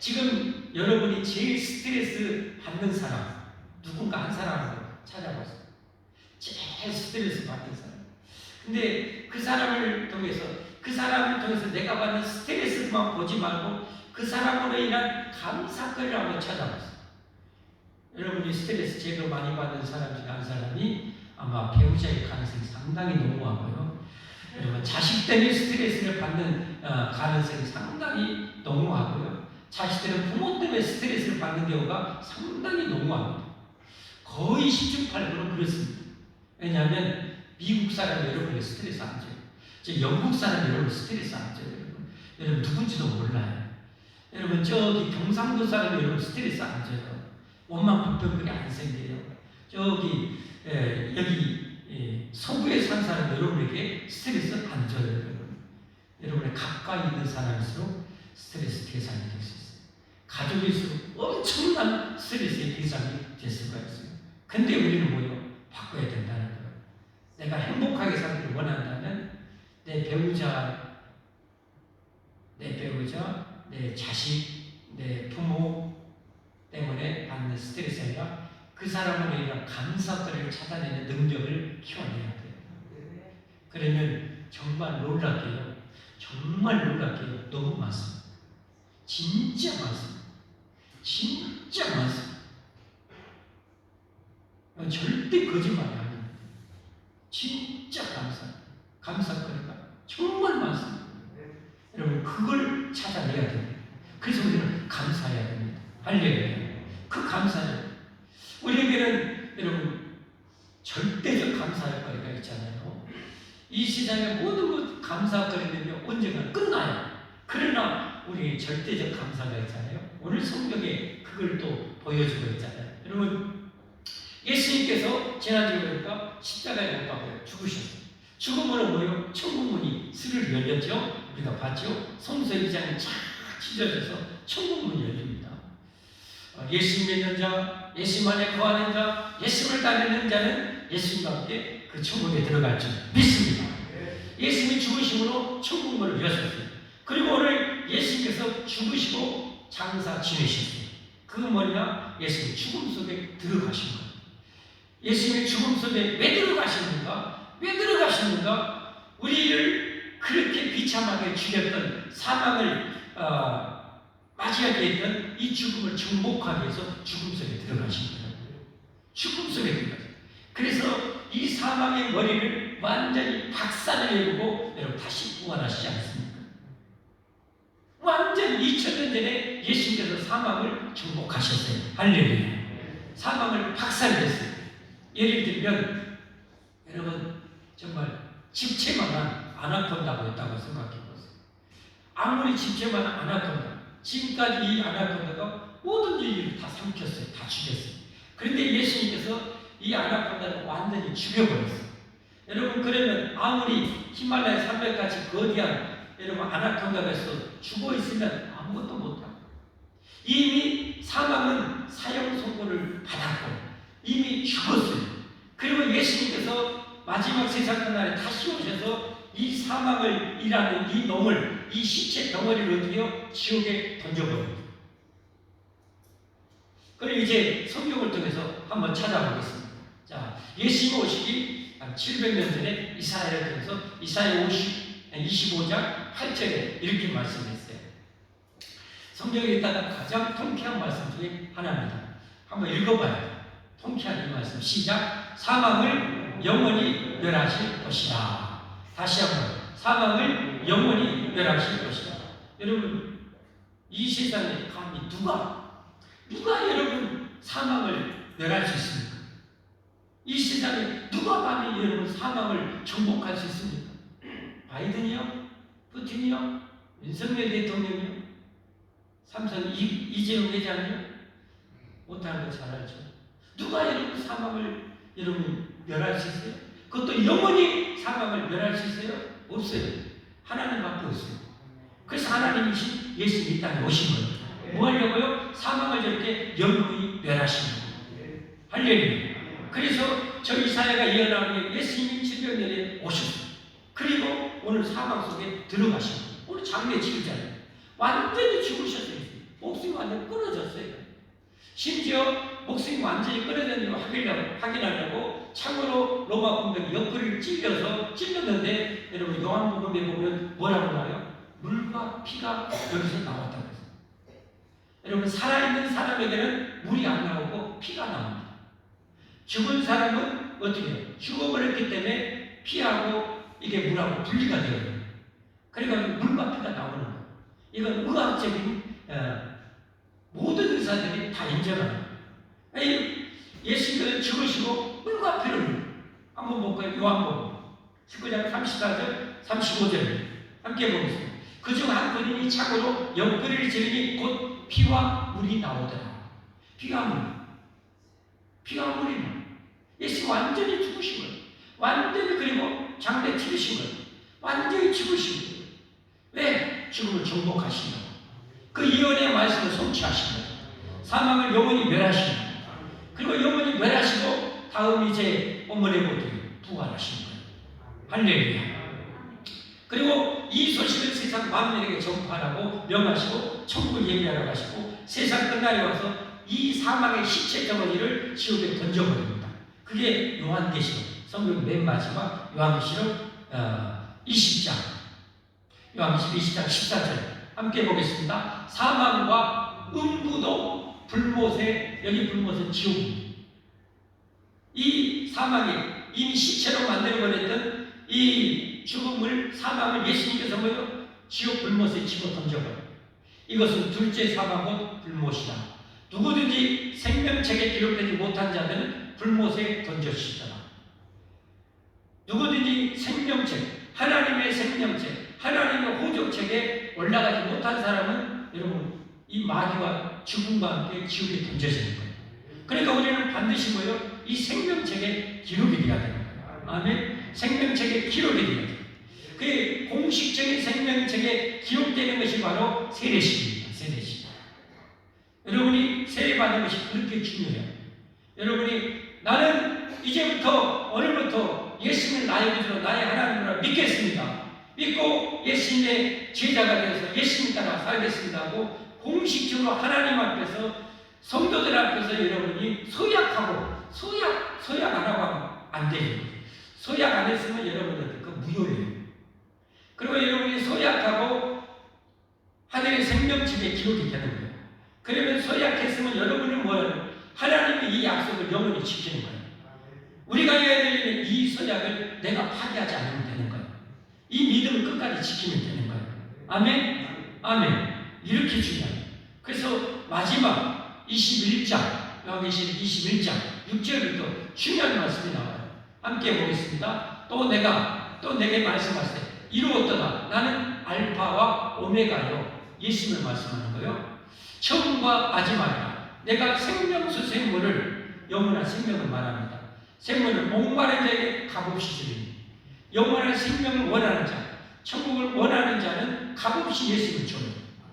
지금 여러분이 제일 스트레스 받는 사람 누군가 한 사람을 찾아보세요. 제일 스트레스 받는 사람. 근데 그 사람을 통해서 내가 받는 스트레스만 보지 말고 그 사람으로 인한 감사거리를 한번 찾아보세요. 여러분이 스트레스 제일 많이 받는 사람 중에 한 사람이 아마 배우자의 가능성이 상당히 농후하고요. 여러분 자식 때문에 스트레스를 받는 가능성이 상당히 농후하고요. 자식들은 부모 때문에 스트레스를 받는 경우가 상당히 농후합니다. 거의 10중 8구는 그렇습니다. 왜냐하면 미국 사람이 여러분에게 스트레스 안 줘요. 영국 사람이 여러분 스트레스 안 줘요. 여러분 누군지도 몰라요. 여러분 저기 경상도 사람이 여러분 스트레스 안 줘요. 원망 불평거리 안 생겨요. 저기 여기 서부에 산 사람 여러분에게 스트레스 안 줘요. 여러분의 가까이 있는 사람일수록 스트레스 대상이 될 수 있어요. 가족일수록 엄청난 스트레스의 대상이 될 수가 있어요. 근데 우리는 뭐예요? 바꿔야 된다는 거예요. 내가 행복하게 살기를 원한다면 내 배우자, 내 자식, 내 부모 때문에 받는 스트레스가 아니라 그 사람으로 인한 감사거리를 찾아내는 능력을 키워내야 돼요. 그러면 정말 놀랍게요. 정말 놀랍게요. 너무 많습니다. 진짜 많습니다. 진짜 많습니다. 절대 거짓말이 아닙니다. 진짜 감사거리가 정말 많습니다. 여러분 그걸 찾아내야 됩니다. 그래서 우리는 감사해야 됩니다. 할렐루야. 그 감사를 우리에게는 여러분 절대적 감사할 거리가 있잖아요. 이 세상의 모든 것 감사거리는요 언젠가 끝나요. 그러나 우리 절대적 감사가 있잖아요. 오늘 성경에 그걸 또 보여주고 있잖아요. 여러분 예수님께서 지난주에 보니까 십자가에 못 박혀 죽으셨어요. 죽음으로 뭐예요? 천국문이 스르르 열렸죠. 우리가 봤죠. 성서 2장이 쫙 찢어져서 천국문이 열립니다. 예수 믿는 자, 예수 안에 거하는 자, 예수를 따르는 자는 예수님과 함께 그 천국에 들어갈 줄 믿습니다. 예수님이 죽으심으로 천국문을 여셨어요. 그리고 오늘 예수님께서 죽으시고 장사 지내셨어요. 그건 뭐냐? 예수님 죽음 속에 들어가신 거예요. 예수님이 죽음 속에 왜 들어가셨는가? 왜 들어가셨는가? 우리를 그렇게 비참하게 죽였던 사망을 맞이하게 했던 이 죽음을 정복하기 위해서 죽음 속에 들어가신 거예요. 죽음 속에 들어가신. 그래서 이 사망의 머리를 완전히 박살내고 여러분 다시 부활하시지 않습니까? 완전 2000년 전에 예수님께서 사망을 정복하셨어요. 할렐루야. 사망을 박살냈어요. 예를 들면 여러분 정말 집채만한 아나콘다고 했다고 생각해 보세요. 아무리 집체만 아나콘다. 지금까지 이 아나콘다가 모든 인류를 다 삼켰어요. 다 죽였어요. 그런데 예수님께서 이 아나콘다를 완전히 죽여버렸어요. 여러분, 그러면 아무리 히말라야 산맥같이 거대한 여러분 아나콘다에서 죽어있으면 아무것도 못하고, 이미 사망은 사형 선고를 받았고 이미 죽었어요. 그리고 예수님께서 마지막 세상 그날에 다시 오셔서 이 사망을 일하는 이 놈을, 이 시체 덩어리를 어떻게 해요? 지옥에 던져버립니다. 그럼 이제 성경을 통해서 한번 찾아보겠습니다. 자, 예수님 오시기 한 700년 전에 이사야를 통해서 이사야 25장 8절에 이렇게 말씀했어요. 성경에 있다가 가장 통쾌한 말씀 중에 하나입니다. 한번 읽어봐요. 통쾌한 이 말씀. 시작. 사망을 영원히 멸하실 것이다. 다시 한번. 사망을 영원히 멸하실 것이다. 여러분, 이 세상에 감히 누가 여러분 사망을 멸할 수 있습니까? 이 세상에 누가 감히 여러분 사망을 정복할 수 있습니까? 바이든이요? 푸틴이요? 윤석열 대통령이요? 삼성 이재용 회장이요? 못하는 거 잘 알죠? 누가 여러분 사망을 여러분 멸할 수 있어요? 그것도 영원히 사망을 멸할 수 있어요? 없어요. 하나님밖에 없어요. 그래서 하나님이신 예수님이 이 땅에 오신 거예요. 뭐 하려고요? 사망을 저렇게 영원히 멸하신 거예요. 할렐루야. 그래서 저 이사야가 예언하는 게 예수님이 700년에 오셨어요. 그리고 오늘 사망 속에 들어가신 거예요. 오늘 장례 치르잖아요. 완전히 죽으셨어요. 목숨이 완전히 끊어졌어요. 심지어 목숨이 완전히 끊어졌는 걸 확인하려고 참으로 로마 군병이 옆구리를 찔렸는데, 여러분 요한복음에 보면 뭐라고 나와요? 물과 피가 여기서 나왔다고 했어요. 여러분, 살아있는 사람에게는 물이 안 나오고 피가 나옵니다. 죽은 사람은 어떻게 해요? 죽어버렸기 때문에 피하고 이게 물하고 분리가 되어요. 그러니까 물과 피가 나오는 거예요. 이건 의학적인 모든 의사들이 다 인정합니다. 예수님께서 죽으시고 물과 피를 한번 볼까요? 요한복음 19장 34절 35절 함께 보겠습니다. 그중 한 군인이 착오로 옆구리를 찌르니 곧 피와 물이 나오더라. 피와 물이 나요. 예수님 완전히 죽으신 거예요. 완전히. 그리고 장례 치르신 거예요. 완전히 죽으신 거예요. 왜? 죽음을 정복하신다고. 그 예언의 말씀을 성취하신 거예요. 사망을 영원히 멸하신 거예요. 그리고 영원히 멸하시고 다음 이제 어머니 모두 부활하신 거예요. 할렐루야. 그리고 이 소식을 세상 만민에게 전파하라고 명하시고 천국을 예비하라고 하시고 세상 끝날에 와서 이 사망의 시체 덩어리를 지옥에 던져버립니다. 그게 요한계시록, 성경 맨 마지막 요한계시록 20장 20장 14절 함께 보겠습니다. 사망과 음부도 불못에, 여기 불못은 지옥입니다. 이 사망이 이미 시체로 만들어버렸던 이 죽음을, 사망을 예수님께서 뭐요? 지옥 불못에 집어 던져버려요. 이것은 둘째 사망 곧 불못이다. 누구든지 생명책에 기록되지 못한 자들은 불못에 던져주시더라. 누구든지 생명책, 하나님의 생명책, 하나님의 호적책에 올라가지 못한 사람은 여러분 이 마귀와 죽음과 함께 지옥에 던져지는 거예요. 그러니까 우리는 반드시 뭐예요? 이 생명책에 기록이 돼야 되는 거예요. 아멘. 생명책에 기록이 돼야 돼요. 그 공식적인 생명책에 기록되는 것이 바로 세례식입니다. 세례식. 여러분이 세례받는 것이 그렇게 중요해요. 여러분이 나는 이제부터 오늘부터 예수님을 나의 구주로 나의 하나님으로 믿겠습니다. 믿고 예수님의 제자가 되어서 예수님 따라 살겠습니다 하고 공식적으로 하나님 앞에서 성도들 앞에서 여러분이 서약하고 서약 안 하고 하면 안 돼요. 서약 안 했으면 여러분한테 그 무효예요. 그리고 여러분이 서약하고 하늘의 생명책에 기록이 되는 거예요. 그러면 서약했으면 여러분은 뭐예요? 하나님이 이 약속을 영원히 지키는 거예요. 우리가 해야 될 일은 이 서약을 내가 파기하지 않으면 되는 거예요. 이 믿음을 끝까지 지키면 되는 거예요. 아멘? 아멘. 이렇게 중요해요. 그래서 마지막 21장, 요한계시록 21장 6절부터 중요한 말씀이 나와요. 함께 보겠습니다. 또 내게 말씀하시되 이루었도다. 나는 알파와 오메가요. 예수님을 말씀하는 거예요. 처음과 마지막이다. 내가 생명수 생물을 영원한 생명을 말합니다. 생물은 목마른 자에게 값없이 주리니 영원한 생명을 원하는 자, 천국을 원하는 자는 값없이 예수님을 줘요.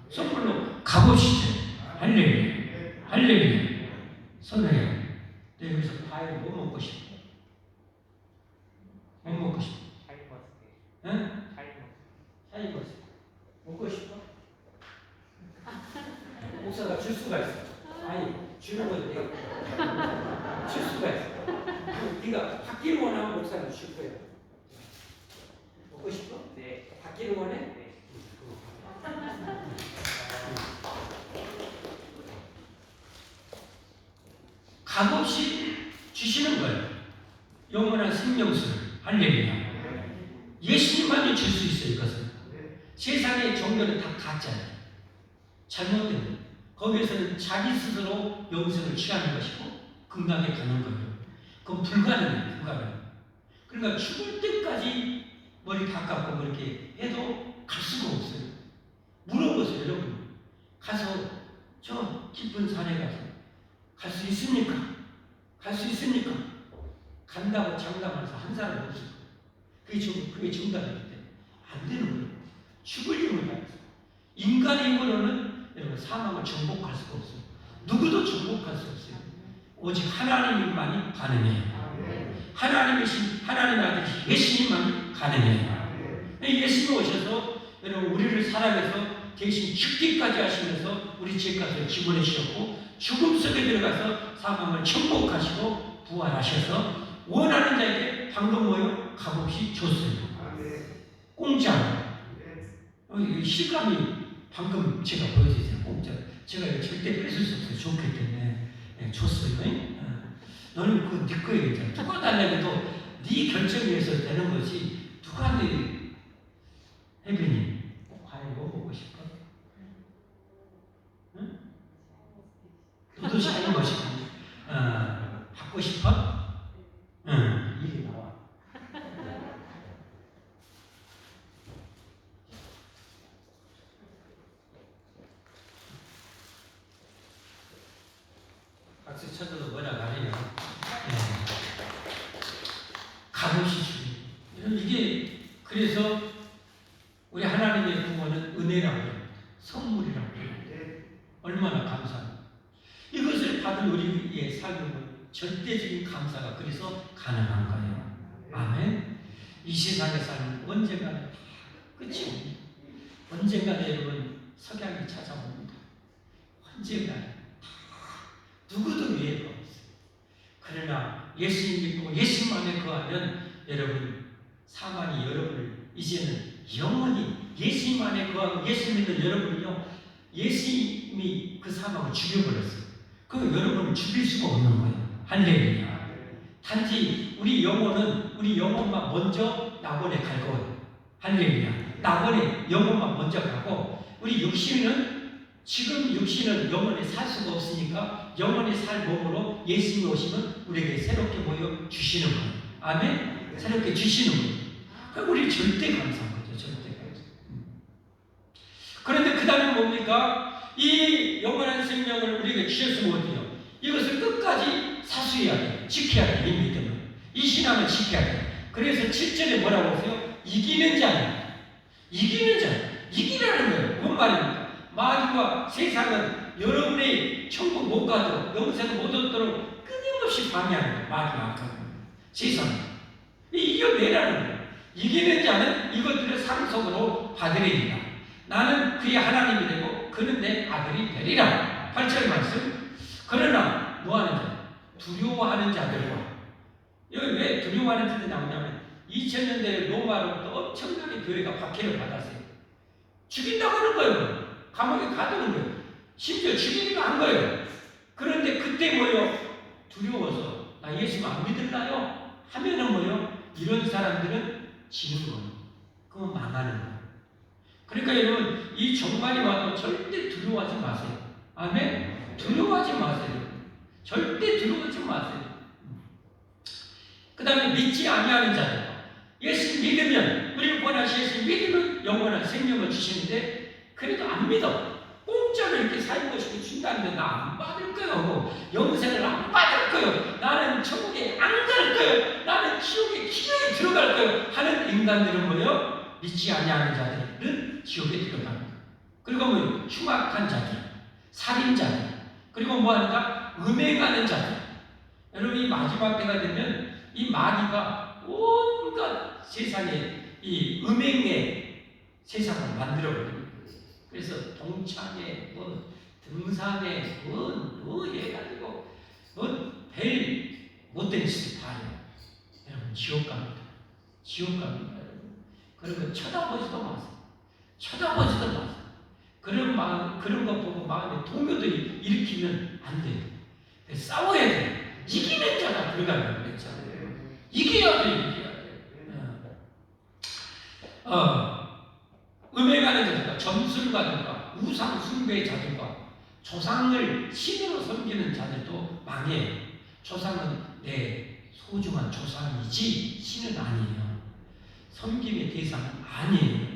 선물로 값없이 줘요. 할렐루야. 할렐루야. 선우야, 너 여기서 과일 뭐 먹고 싶어? 뭐 먹고 싶어? 응? 샤인머스 먹고 싶어? 목사가 줄 수가 있어. 아니, 주는 건 내가 줄 수가 있어. 네가 받기를 원하면 목사는 줄 거야. 먹고 싶어? 네. 받기를 원해? 네. 값없이 주시는 거예요. 영원한 생명수를. 할렐루야. 예수님만이 줄 수 있어요. 이것은. 세상의 종교는 다 가짜예요. 잘못된 거기에서는 자기 스스로 영생을 취하는 것이고 건강에 가는 거예요. 그건 불가능해요. 불가능. 그러니까 죽을 때까지 머리 다 감고 그렇게 해도 갈 수가 없어요. 물어보세요. 여러분. 가서 저 깊은 산에 가서 갈 수 있습니까? 갈 수 있습니까? 간다고 장담해서 한 사람 없을 거예요. 그게 정답이기 때문에 안 되는 거예요. 죽을 힘을 가졌어요. 인간의 힘으로는 여러분 사망을 정복할 수가 없어요. 누구도 정복할 수 없어요. 오직 하나님만이 가능해요. 하나님의 아들이신 예수님만이 가능해요. 예수님 오셔서 여러분 우리를 사랑해서 대신 죽기까지 하시면서 우리 죄값을 지불해 주셨고 죽음 속에 들어가서 사망을 정복하시고 부활하셔서 원하는 자에게 방금 뭐요? 값없이 줬어요. 공짜로. 실감이 방금 제가 보여드렸어요. 공짜로. 제가 이거 절대 뺏을 수 없어요. 좋기 때문에 줬어요. 너는 그거 네 거예요. 있잖아. 누가 달라고 네 결정에서 되는 거지. 누가 네 혜빈이 과일 뭐 먹고 싶어? 응? 너도 샤인머신 받고 싶어? 응, 일이 나와. 박수 쳐줘도 뭐라 말해요. 값없이 주니. 이게 그래서 우리 하나님의 부모는 은혜라고 해요. 선물이라고 해요. 얼마나 감사합니다. 이것을 받은 우리의 삶은 절대적인 감사가 그래서 가능한 거예요. 아멘. 이 세상의 삶은 언젠가는 다 끝이 옵니다. 언젠가는 여러분 석양이 찾아옵니다. 언젠가는 다 누구도 위해가 없어요. 그러나 예수님 믿고 예수님 안에 거하면 여러분 사망이 여러분을 이제는 영원히 예수님 안에 거하고 예수 믿는 여러분은요 예수님이 그 사망을 죽여버렸어요. 그 여러분을 죽일 수가 없는 거예요. 할렐루야. 단지 우리 영혼만 먼저 낙원에 갈 거예요. 할렐루야. 낙원에 영혼만 먼저 가고 우리 육신은 지금 육신은 영원히 살 수가 없으니까 영원히 살 몸으로 예수님이 오시면 우리에게 새롭게 모여 주시는 거예요. 아멘. 새롭게 주시는 거예요. 그러니까 우리 절대 감사한 거죠. 절대 감사. 그런데 그 다음에 뭡니까? 이 영원한 생명을 우리에게 주셨으면 어때요? 이것을 끝까지 사수해야 돼요. 지켜야 돼요. 이 믿음을. 이 신앙을 지켜야 돼요. 그래서 7절에 뭐라고 하세요? 이기는 자는 이기는 자. 이기라는 거예요. 뭔 말입니까? 마귀와 세상은 여러분의 천국 못 가도록 영생을 못 얻도록 끊임없이 방해하는 거예요. 마귀와 악한 세상. 이겨내라는 거예요. 이기는 자는 이것들을 상속으로 받으리이다. 나는 그의 하나님이 되고 그는 내 아들이 되리라. 8절 말씀. 그러나 뭐하는 자? 두려워하는 자들과 여기 왜 두려워하는 자들이 나오냐면 2000년대 로마로부터 엄청나게 교회가 박해를 받았어요. 죽인다고 하는 거예요. 감옥에 가두는 거예요. 심지어 죽이기도 한 거예요. 그런데 그때 뭐예요? 두려워서 나 예수 안 믿을까요? 하면은 뭐예요? 이런 사람들은 지는 거예요. 그건 망하는 거예요. 그러니까 여러분 이 종말이 와도 절대 두려워하지 마세요. 아멘? 두려워하지 마세요. 절대 두려워하지 마세요. 그 다음에 믿지 아니하는 자들, 예수 믿으면, 우리를 구원하신 예수 믿으면 영원한 생명을 주시는데, 그래도 안 믿어. 공짜로 이렇게 살고 싶어 준다는데 나 안 받을 거요. 영생을 안 받을 거요. 나는 천국에 안 갈 거요. 나는 지옥에 기적에 들어갈 거요. 하는 인간들은 뭐요? 믿지 아니하는 자들은 지옥에 들어갑니다. 그리고 뭐 흉악한 자들, 살인자들, 그리고 뭐하는가? 음행하는 자들. 여러분, 이 마지막 때가 되면 이 마귀가 온갖 세상에 이 음행의 세상을 만들어버립니다. 그래서 동창회, 뭐 등산회, 뭐 해가지고 별 못된 짓을 다 해요. 여러분, 지옥 갑니다. 지옥 갑니다, 여러분. 그러면 쳐다보지도 마세요. 쳐다보지도 마세요. 그런 것 보고 마음에 동요도 일으키면 안 돼요. 싸워야 돼요. 이기는 자가 들어가면 그랬잖아요. 이겨야 돼. 음행하는 자들과 점술가들과 우상 숭배 자들과 조상을 신으로 섬기는 자들도 망해요. 조상은 내 소중한 조상이지 신은 아니에요. 섬김의 대상은 아니에요.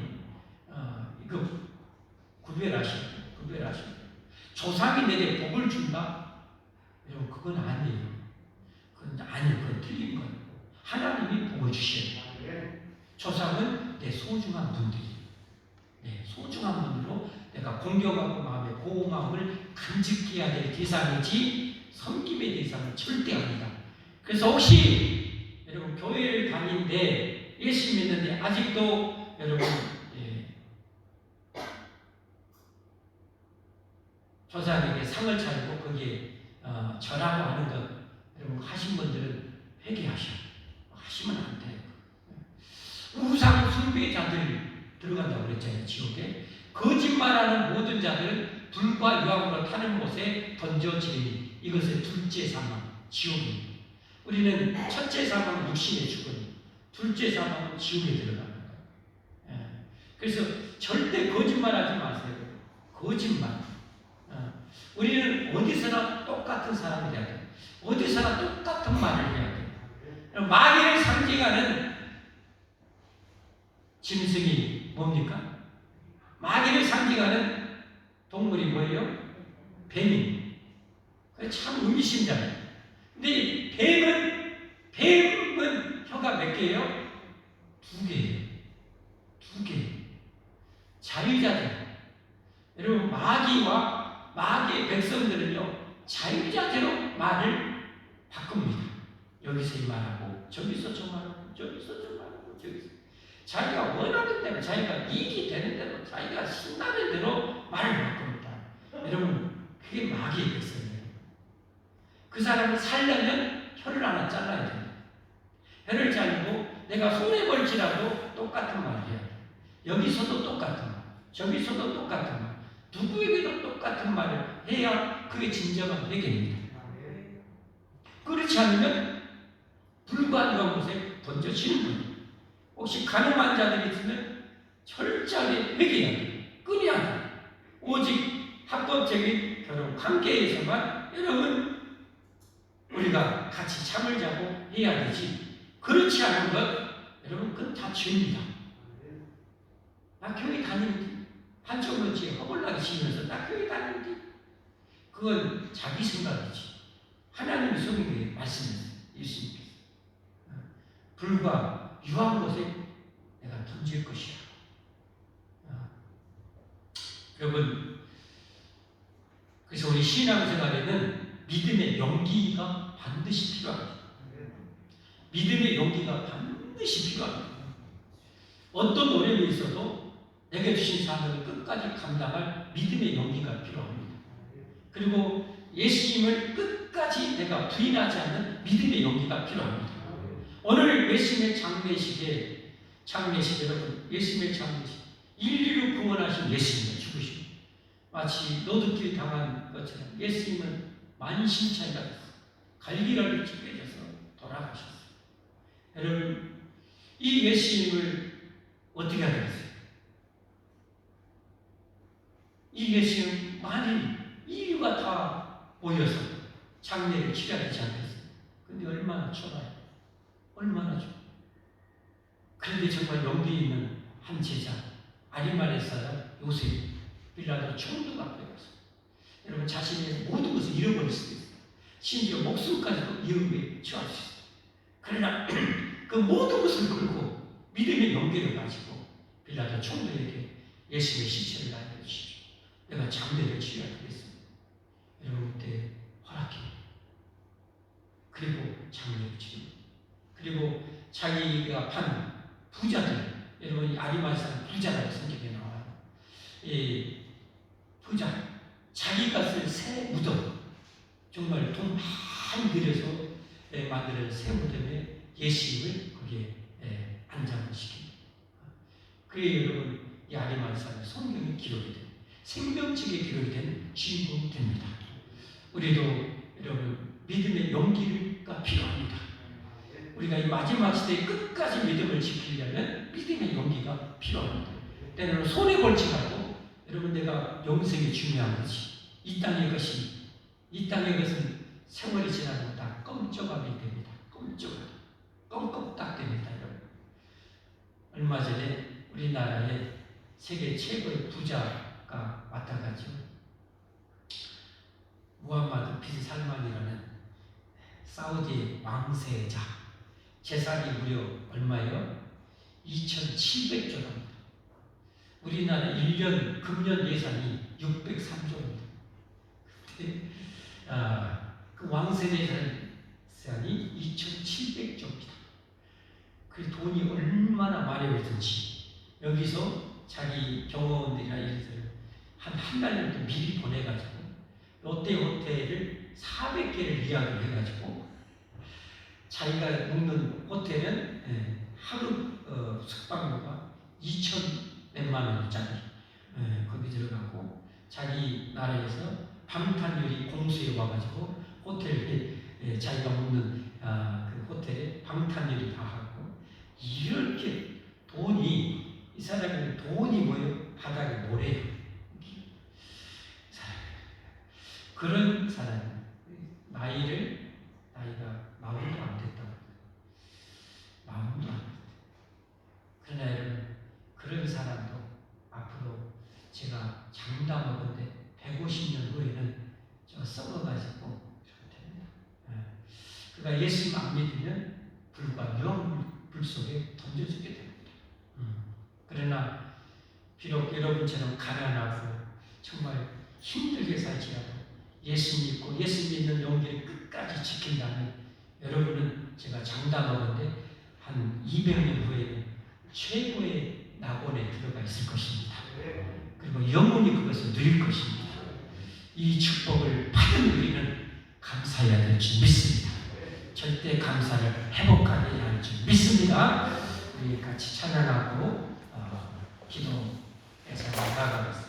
이거 구별하셔야 돼요. 조상이 내게 복을 준다? 여러분, 그건 아니에요. 그건 틀린 거예요. 하나님이 복을 주셔야 돼요. 조상은 내 소중한 분들이, 소중한 분으로 내가 공경하고 마음의 고마움을 간직해야 될 대상이지 섬김의 대상은 절대 아니다. 그래서 혹시 여러분 교회를 다니는데 예수 믿는데 아직도 여러분 조상에게 상을 차리고 거기에 절하고 하는 것 여러분 하신 분들은 회개하셔. 하시면 안 돼요. 우상 숭배자들 들어간다고 그랬잖아요. 지옥에. 거짓말하는 모든 자들은 불과 유황으로 타는 곳에 던져지리니 이것은 둘째 사망, 지옥입니다. 우리는 첫째 사망은 육신의 죽음, 둘째 사망은 지옥에 들어갑니다. 그래서 절대 거짓말하지 마세요. 거짓말. 우리는 어디서나 똑같은 사람이 돼야 돼요. 어디서나 똑같은 말을 해야 돼요. 마귀를 상징하는 짐승이 뭡니까? 마귀를 상징하는 동물이 뭐예요? 뱀이. 참 의미심장해요. 근데 뱀은 혀가 몇 개예요? 2개예요. 2개. 자유자재. 여러분, 마귀의 백성들은요, 자유자재로 말을 바꿉니다. 여기서 이 말하고, 저기서 저 말하고, 저기서 저 말하고, 저기서. 자기가 원하는 대로, 자기가 이익이 되는 대로, 자기가 신나는 대로 말을 바꿉니다. 여러분, 그게 마귀의 백성이에요. 그 사람을 살려면 혀를 하나 잘라야 됩니다. 혀를 자르고 내가 손해 볼지라도 똑같은 말을 해야 돼요. 여기서도 똑같은 말, 저기서도 똑같은 말, 누구에게도 똑같은 말을 해야 그게 진정한 회개입니다. 그렇지 않으면 불가능한 곳에 던져지는 거예요. 혹시 가늠한 자들이 있으면 철저하게 회개해야 돼요. 끊어야 돼요. 오직 합법적인 결혼 관계에서만 여러분 우리가 같이 잠을 자고 해야 되지. 그렇지 않은 것 여러분 그건 다 죄입니다. 나 교회 다니는데 한쪽으로 허벌나게 치면서 나 교회 다니는데 그건 자기 생각이지. 하나님이 성경에 말씀했어요. 예수님께서 불과 유한 곳에 내가 던질 것이야. 여러분, 그래서 우리 신앙생활에는 믿음의 용기가 반드시 필요합니다. 믿음의 용기가 반드시 필요합니다. 어떤 어려움이 있어도 내게 주신 사명을 끝까지 감당할 믿음의 용기가 필요합니다. 그리고 예수님을 끝까지 내가 부인하지 않는 믿음의 용기가 필요합니다. 오늘 예수님의 장례식에 여러분, 예수님의 장례식 인류를 구원하신 예수님의 죽으심 마치 노드길 당한 것처럼 예수님은 만신창이가 갈기갈기 찢겨져서 돌아가셨어요. 여러분, 이 예수님을 어떻게 하겠어요? 이 예수님 만일 인류가 다 모여서 장례를 치러야 되지 않겠어요? 근데 얼마나 좁아요. 얼마나 좁아요. 그런데 정말 용기 있는 한 제자, 아리마네 사람 요셉, 빌라도 총도 갖고 있어요. 여러분, 자신의 모든 것을 잃어버릴 수도 있어요. 심지어 목숨까지도 위험에 처할 수 있어요. 그러나 그 모든 것을 걸고 믿음의 용기를 가지고 빌라도 총독에게 예수님의 시체를 알려주십시오. 내가 장례를 치러드리겠습니다. 여러분, 그때 허락해. 그리고 장례를 치릅니다. 그리고 자기가 판 부자들, 여러분, 이 아리마네 사람 부자라고 성경에 나와요. 이 부자, 자기가 쓸 새 무덤, 정말 돈 많이 들여서 만드는 새 무덤에 예수님을 거기에 안장을 시킵니다. 그래 여러분, 이 아리마네 사람 성경에 기록이 된, 생명책에 기록이 된 주인공이 됩니다. 우리도 여러분, 믿음의 용기가 필요합니다. 우리가 이 마지막 시대에 끝까지 믿음을 지키려면 믿음의 용기가 필요합니다. 때로는 손에 걸치라고, 여러분, 내가 영생이 중요한 거지. 이 땅의 것은 세월이 지나면 다 껌쩍함이 됩니다. 껌껌딱 됩니다, 여러분. 얼마 전에 우리나라의 세계 최고의 부자가 왔다 가죠. 무함마드 빈 살만이라는 사우디의 왕세자. 재산이 무려 얼마예요? 2,700조랍니다. 우리나라 1년 금년 예산이 603조입니다. 그 왕세자 재산이 2,700조입니다. 그 돈이 얼마나 마련이든지 여기서 자기 경호원들이나 이들을 한 달 정도 미리 보내가지고 롯데 호텔을 400개를 예약을 해가지고 자기가 묵는 호텔은 하루 숙박료가 2,100만 원짜리 거기 들어가고, 자기 나라에서 방탄유리 공수에 와가지고 호텔에 자기가 묵는 그 호텔에 방탄유리 다 하고, 이렇게 이 사람의 돈이 뭐예요? 바닥에 모래요. 그런 사람, 나이가 마흔도 안 됐다고. 마흔도 안 됐다. 그러나 여러분, 그런 사람도 앞으로 제가 장담하건대 150년 후에는 썩어가지고 이렇게 됩니다. 그가 예수님 안 믿으면 불과 영불 속에 던져지게 됩니다. 그러나 비록 여러분처럼 가난하고 정말 힘들게 살지라도 예수 믿고 예수 믿는 용기를 끝까지 지킨다면 여러분은 제가 장담하건대 한 200년 후에는 최고의 낙원에 들어가 있을 것입니다. 그리고 영원히 그것을 누릴 것입니다. 이 축복을 받은 우리는 감사해야 될 줄 믿습니다. 절대 감사를 회복하게 해야 할 줄 믿습니다. 우리 같이 찬양하고 기도해서 나아가겠습니다.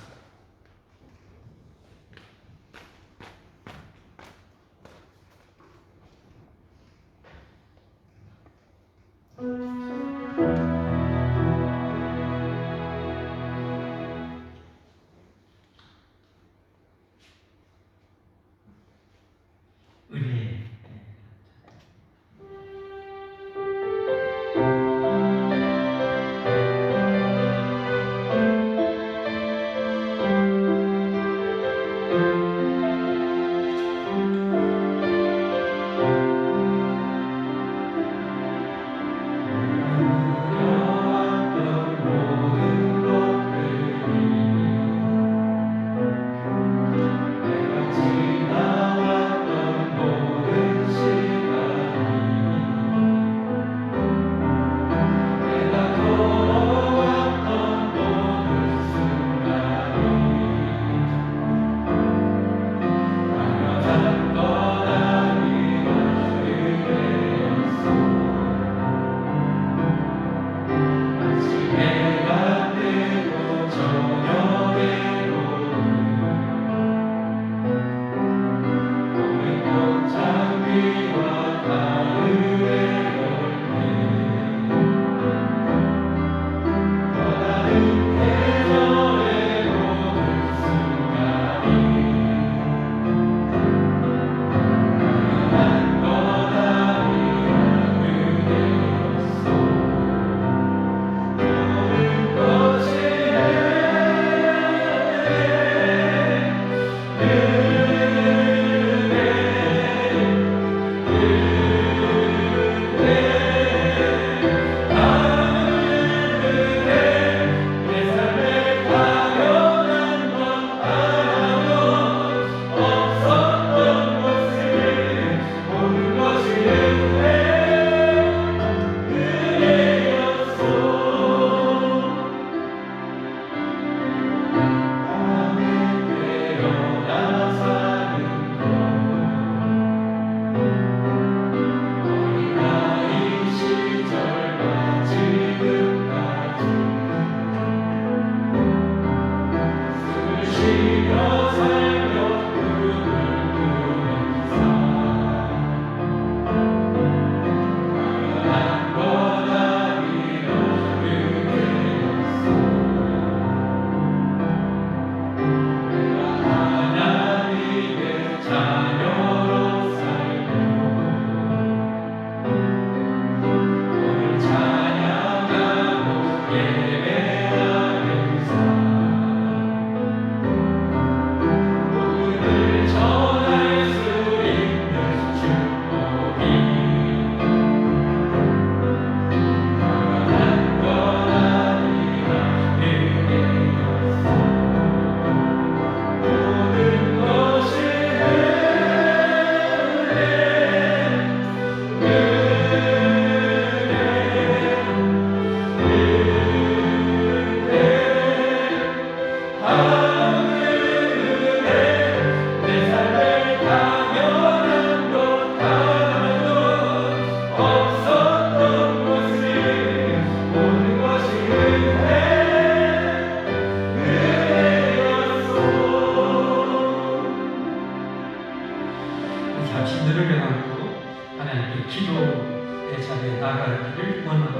나가기를 원합니다.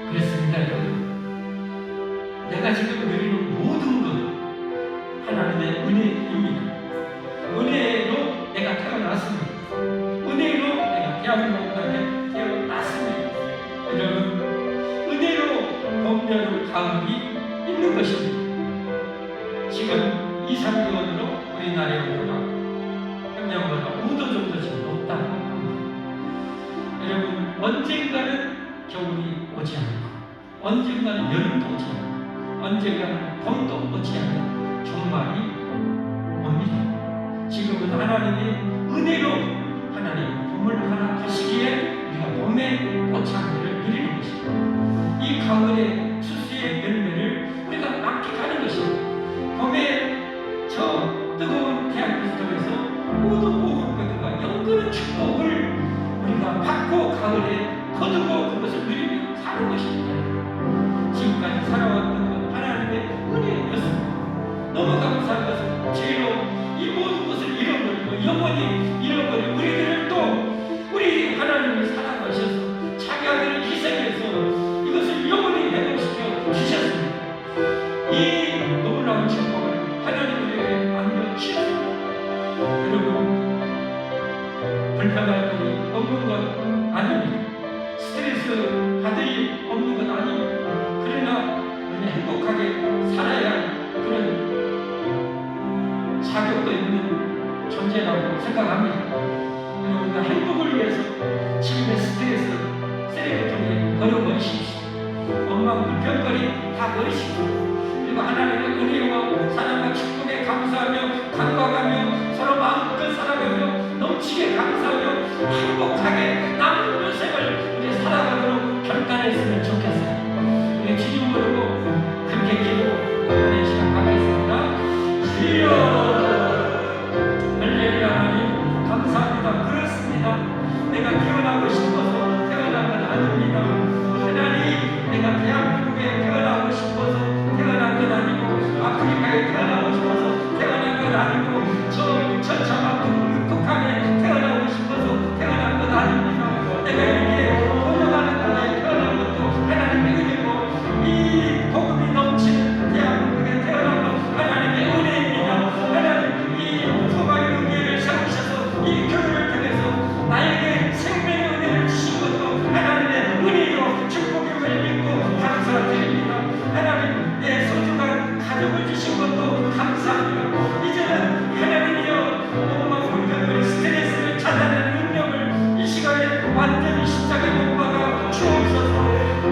그렇습니다, 여러분. 내가 지금 누리는 모든 것 하나님의 은혜입니다. 은혜로 내가 태어났습니다. 은혜로 내가 대한민국 땅에 태어났습니다. 여러분, 은혜로 봄여름 가을이 있는 것입니다. 지금 2, 3개월으로 우리나라의 온도가 평년보다 5도 정도씩 높다고 합니다. 여러분, 언젠가는 겨울이 오지 않고, 언젠가는 여름도 오지 않고, 언젠가는 봄도 오지 않는 종말이 옵니다. 지금은 하나님의 은혜로 하나님 봄을 허락하시기에 우리가 봄의 꽃향기를 누리는 것입니다. 이 가을의 수수의 열매를 우리가 만끽하는 것입니다. 봄에 저 뜨거운 태양빛 속에서 모든 모국들과 영원한 축복을 우리가 받고 가을에 거두고 그것을 누리며 사는 것입니다. 지금까지 살아왔던 것 하나님의 은혜였습니다. 너무 감사한 것은 죄로 이 모든 것을 잃어버리고 영원히 잃어버린 우리들을 또 우리 하나님이 사랑하셔서 자기 아들을 희생해서 이것을 영원히 회복시켜 주셨습니다. 이 놀라운 축복을 하나님 우리에게 안겨주셨습니다. 여러분, 불평할 것이 없는 건 아닙니다. 스트레스 받을 일 없는 건 아닙니다. 그러나 우리는 행복하게 살아야 하는 그런 자격도 있는 존재라고 생각합니다. 우리가 행복을 위해서 지금의 스트레스 쓰레기통에 버려버리십시오. 원망 불평거리 다 버리시고, 그리고 하나님의 은혜와 사랑과 축복에 감사하며 감각하며 서로 마음껏 살아가며 넘치게 감사하며 행복하게 남은 인생을 우리 살아가도록 결단했으면 좋겠어요. 우리 주님 부르고 그렇게 기도하는 시간 갖겠습니다. 주여, 할렐루야. 하나님 감사합니다. 그렇습니다. 내가 태어나고 싶어서 태어난 건 아닙니다. 하나님, 내가 대한민국에 태어나고 싶어서 태어난 건 아니고, 아프리카에 태어나고 싶어서 태어난 건 아니고, 저 천차만별 북한에 태어나고 싶어서 태어난 건 아닙니다. 내가 이렇게 번영하는 나라에 태어난 것도 하나님의 은혜고, 이 복음이 넘치는 대한민국에 태어난 것 하나님의 은혜입니다. 하나님, 이 소망의 은혜를 세우셔서 이 교회를 통해서 나에게 생명의 은혜를 주신 것도 하나님의 은혜요 축복임을 믿고 감사드립니다. 하나님, 내 소중한 가족을 주신 것도 감사합니다. 이제는 하나님이여 불평을 스트레스를 찾아내는 능력을 이 시간에 완전히 십자가에 못 박아 주옵소서.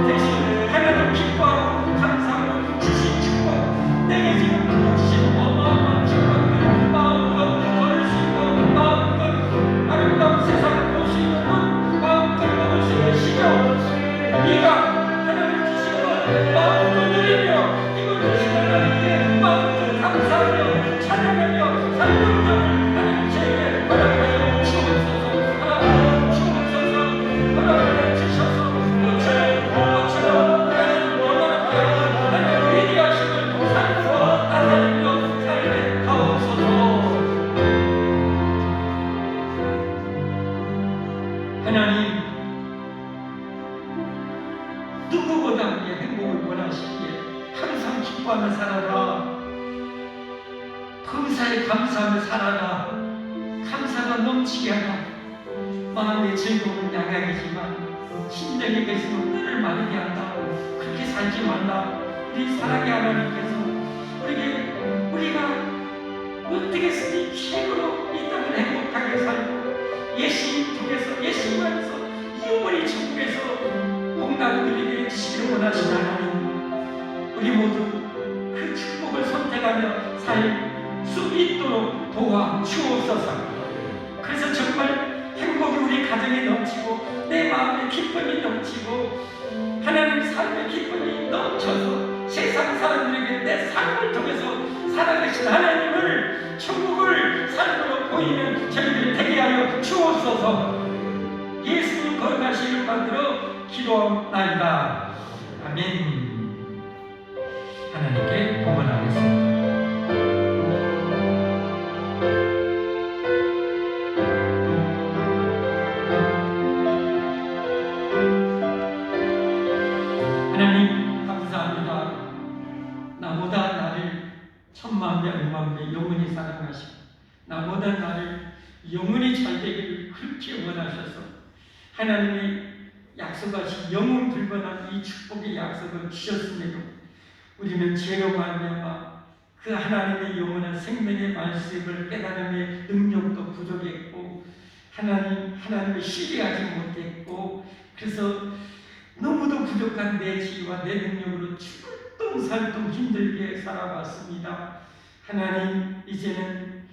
대신 하나님 기뻐하고 감사하고 주신 축복, 내게 지금 주신 어마어마한 축복을 마음껏 걸을 수 있고 마음껏 아름다운 세상을 볼 수 있고 마음껏 먹을 수 있는 시경, 네가 하나님 주신 것 마음껏 누리며 이걸 주신 하나님께 마음껏 감사하며 찬양하며 삶의 점을 하나님 제게 허락하여 주옵소서. 하나님 주옵소서. 허락하여 주셔서 꽃처럼 하나님 원하는 하나님 위대하심을 삶으로 나타내며 삶에 가옵소서. 하나님, 누구보다 우리의 행복을 원하시기에 항상 기뻐하며 살아라. 감사에 감사하며 살아라. 감사가 넘치게 하라. 마음의 즐거움은 양양이지만 심령의 것은 은혜를 마르게 한다. 그렇게 살지 말라. 우리 사랑의 하나님께서 우리가 어떻게 쓰니 최고로 이 땅을 행복하게 살고 예수님 통해서 예수님 안에서 영원히 천국에서 복락을 누리게 해주시기를 원하시는 하나님, 우리 모두 그 축복을 선택하며 살 수 있도록 도와주옵소서. 그래서 정말 행복이 우리 가정에 넘치고 내 마음에 기쁨이 넘치고 하나님 삶의 기쁨이 넘쳐서 세상 사람들에게 내 삶을 통해서 살아계신 하나님을 천국을 삶으로 보이는 저희들 되게 하여 주옵소서. 예수님 거룩하신 이름 만들어 기도하옵나이다. 아멘. 하나님께 봉헌하겠습니다. 마음에 얼마나 영원히 사랑하시고 나보다 나를 영원히 잘 되기를 그렇게 원하셔서 하나님의 약속하신 영원 불변한 이 축복의 약속을 주셨음에도 우리는 죄로 말미암아 그 하나님의 영원한 생명의 말씀을 깨달음의 능력도 부족했고 하나님을 신뢰하지 못했고 그래서 너무도 부족한 내 지혜와 내 능력으로 살동 힘들게 살아왔습니다. 하나님 이제는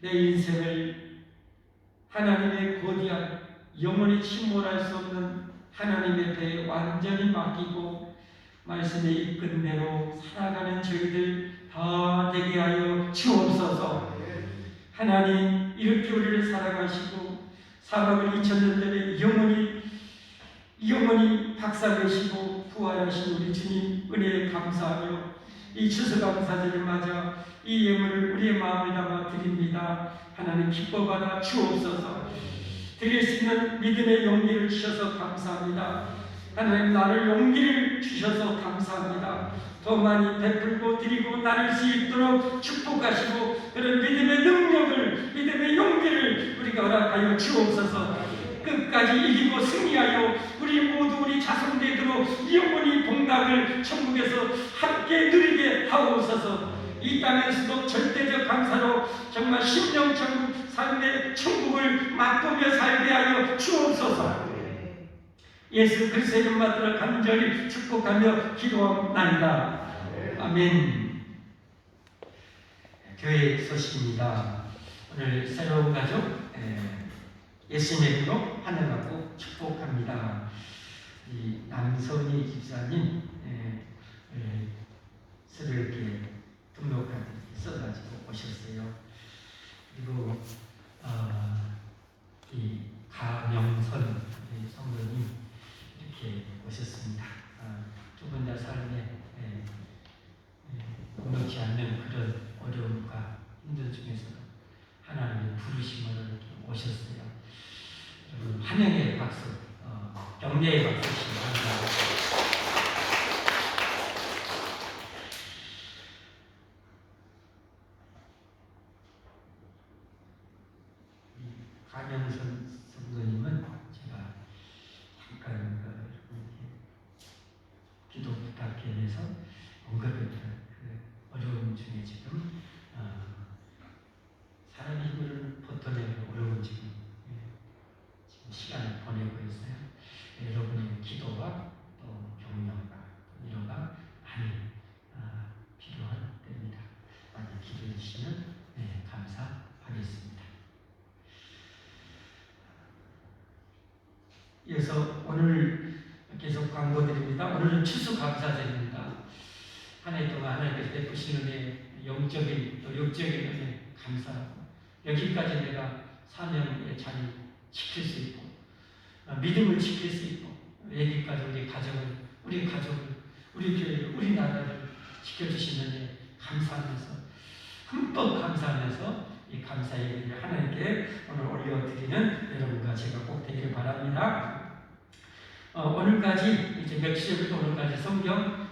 내 인생을 하나님의 거대한 영원히 침몰할 수 없는 하나님의 배에 완전히 맡기고 말씀에 이끈 대로 살아가는 저희들 다 되게 하여 주옵소서. 하나님 이렇게 우리를 사랑하시고 사막을 2000년 전에 영원히 박사되시고 부활하신 우리 주님 은혜에 감사하며 이 추수감사절을 맞아 이 예물을 우리의 마음에 담아 드립니다. 하나님 기뻐받아 주옵소서. 드릴 수 있는 믿음의 용기를 주셔서 감사합니다. 하나님 나를 용기를 주셔서 감사합니다. 더 많이 베풀고 드리고 나눌 수 있도록 축복하시고 그런 믿음의 능력을 믿음의 용기를 우리가 허락하여 주옵소서. 끝까지 이기고 승리하여 우리 자손들로 영원히 복락을 천국에서 함께 누리게 하옵소서. 이 땅에서도 절대적 감사로 정말 심령천국 삶의 천국을 맛보며 살게 하여 주옵소서. 예수 그리스도의 이름 받들어 간절히 축복하며 기도합니다. 아멘. 교회 소식입니다. 오늘 새로운 가족 예수님의 이름으로 환영하고 축복합니다. 이 남선희 집사님 서로 이렇게 등록하게 써가지고 오셨어요. 그리고 이 가명선 성도님 이렇게 오셨습니다. 두 분 다 삶에 녹록지 않는 그런 어려움과 힘든 중에서도 하나님의 부르심으로 이렇게 오셨어요. 여러분 환영의 박수, 격려의 박수 바랍니다. 가명선 성도님은 제가 잠깐 기도 부탁해 내서 언급했던 그 어려움 중에 지금 사람의 힘을 버텨내는 어려운 지금 시간을 보내고 있어요. 여러분의 기도와 또 격려가 위로가 많이 필요한 때입니다. 많이 기도해 주시면 감사하겠습니다. 이어서 오늘 계속 광고드립니다. 오늘은 추수감사절입니다. 한 해 동안 하나님께서 베푸신 은혜, 영적인 또 육적인 은혜 감사하고 여기까지 내가 사명의 자리 지킬 수 있고 믿음을 지킬 수 있고 여기까지 우리 가족을 우리 교회를 우리 나라를 지켜주신 은혜 감사하면서 흠뻑 감사하면서 이 감사의 예배를 하나님께 오늘 올려드리는 여러분과 제가 꼭 되기를 바랍니다. 오늘까지 이제 며칠부터 오늘까지 성경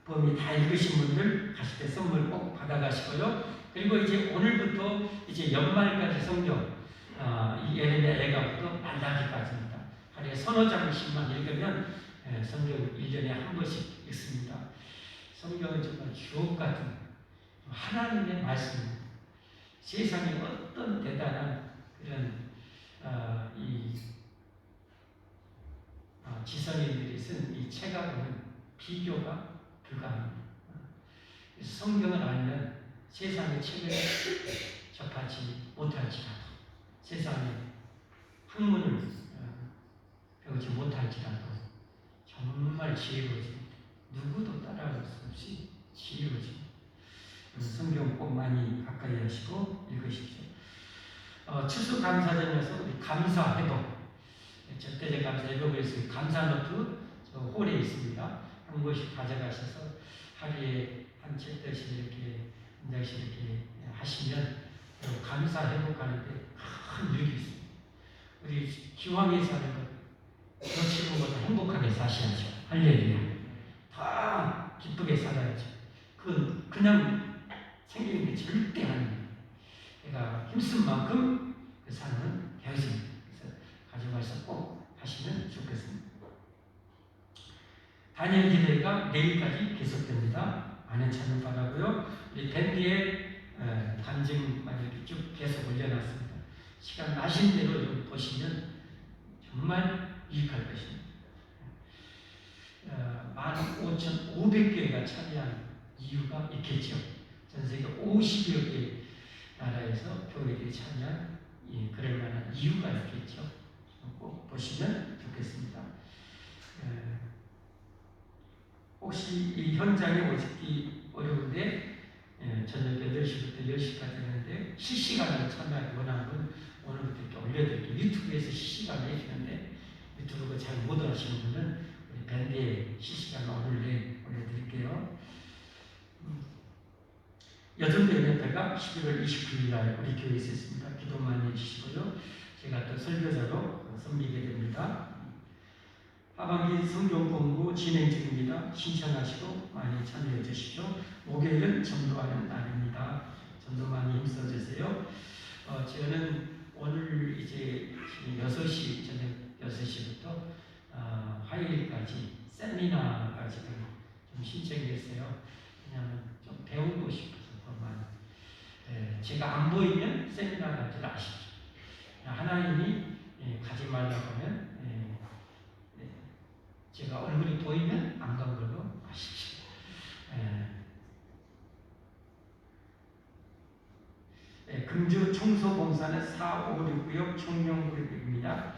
범위 다 읽으신 분들 가실 때 선물 꼭 받아가시고요. 그리고 이제 오늘부터 이제 연말까지 성경 이 예레미야 애가부터 말라기까지입니다. 하루에 서너 장씩만 읽으면 성경 1년에 한 번씩 읽습니다. 성경은 정말 주옥 같은 하나님의 말씀. 세상에 어떤 대단한 그런 지성인들이 쓴 이 책하고는 비교가 불가합니다. 성경을 알면 세상의 책을 접하지 못할지라도 세상의 학문을 배우지 못할지라도 정말 지혜로워집니다. 누구도 따라갈 수 없이 지혜로워집니다. 성경 꼭 많이 가까이 하시고 읽으십시오. 추수감사절에서 우리 감사회복 절대적 감사 읽어보겠습니다. 감사노트 저 홀에 있습니다. 한 권씩 가져가셔서 하루에 한 책씩 이렇게 한 장씩 이렇게 하시면 감사 회복하는데 큰 유익이 있습니다. 우리 기왕에 사는 것 지금보다 행복하게 사셔야죠. 할렐루야. 다 기쁘게 살아야죠. 그냥 절대 아닙니다. 내가 힘쓴 만큼 그 산은 되어집니다. 그래서 가져가서 꼭 하시면 좋겠습니다. 다니엘 기도회가 내일까지 계속됩니다. 많은 참여 바라고요. 우리 밴드에 간증만 이렇게 쭉 계속 올려놨습니다. 시간 나신 대로 좀 보시면 정말 유익할 것입니다. 15,500개가 참여한 이유가 있겠죠. 전 세계 50여 개 나라에서 교회들이 참여한 그럴 만한 이유가 있겠죠. 꼭 보시면 좋겠습니다. 혹시 이 현장에 오시기 어려운데 저녁 8시부터 10시까지 하는데 실시간으로 참여하기 원하는 분 오늘부터 이렇게 올려드릴게요. 유튜브에서 실시간으로 해주는데 유튜브가 잘 못 하시는 분은 우리 밴드에 실시간으로 오늘 내일 올려드릴게요. 여전대연협회가 11월 29일 날 우리 교회에 있었습니다. 기도 많이 해주시고요. 제가 또 설교자로 섬기게 됩니다. 하반기 성경 공부 진행 중입니다. 신청하시고 많이 참여해 주십시오. 목요일은 전도하는 날입니다. 전도 많이 힘써 주세요. 저는 오늘 이제 6시, 저녁 6시부터 화요일까지 세미나까지 좀 신청했어요. 왜냐하면 좀 배우고 싶어서 그만. 제가 안 보이면 세미나 갈 줄 아시죠? 하나님이 가지 말라고 하면 제가 얼굴이 보이면 안 간 걸로 아십시오. 금주 청소봉사는 4, 5, 6구역 청룡구역입니다.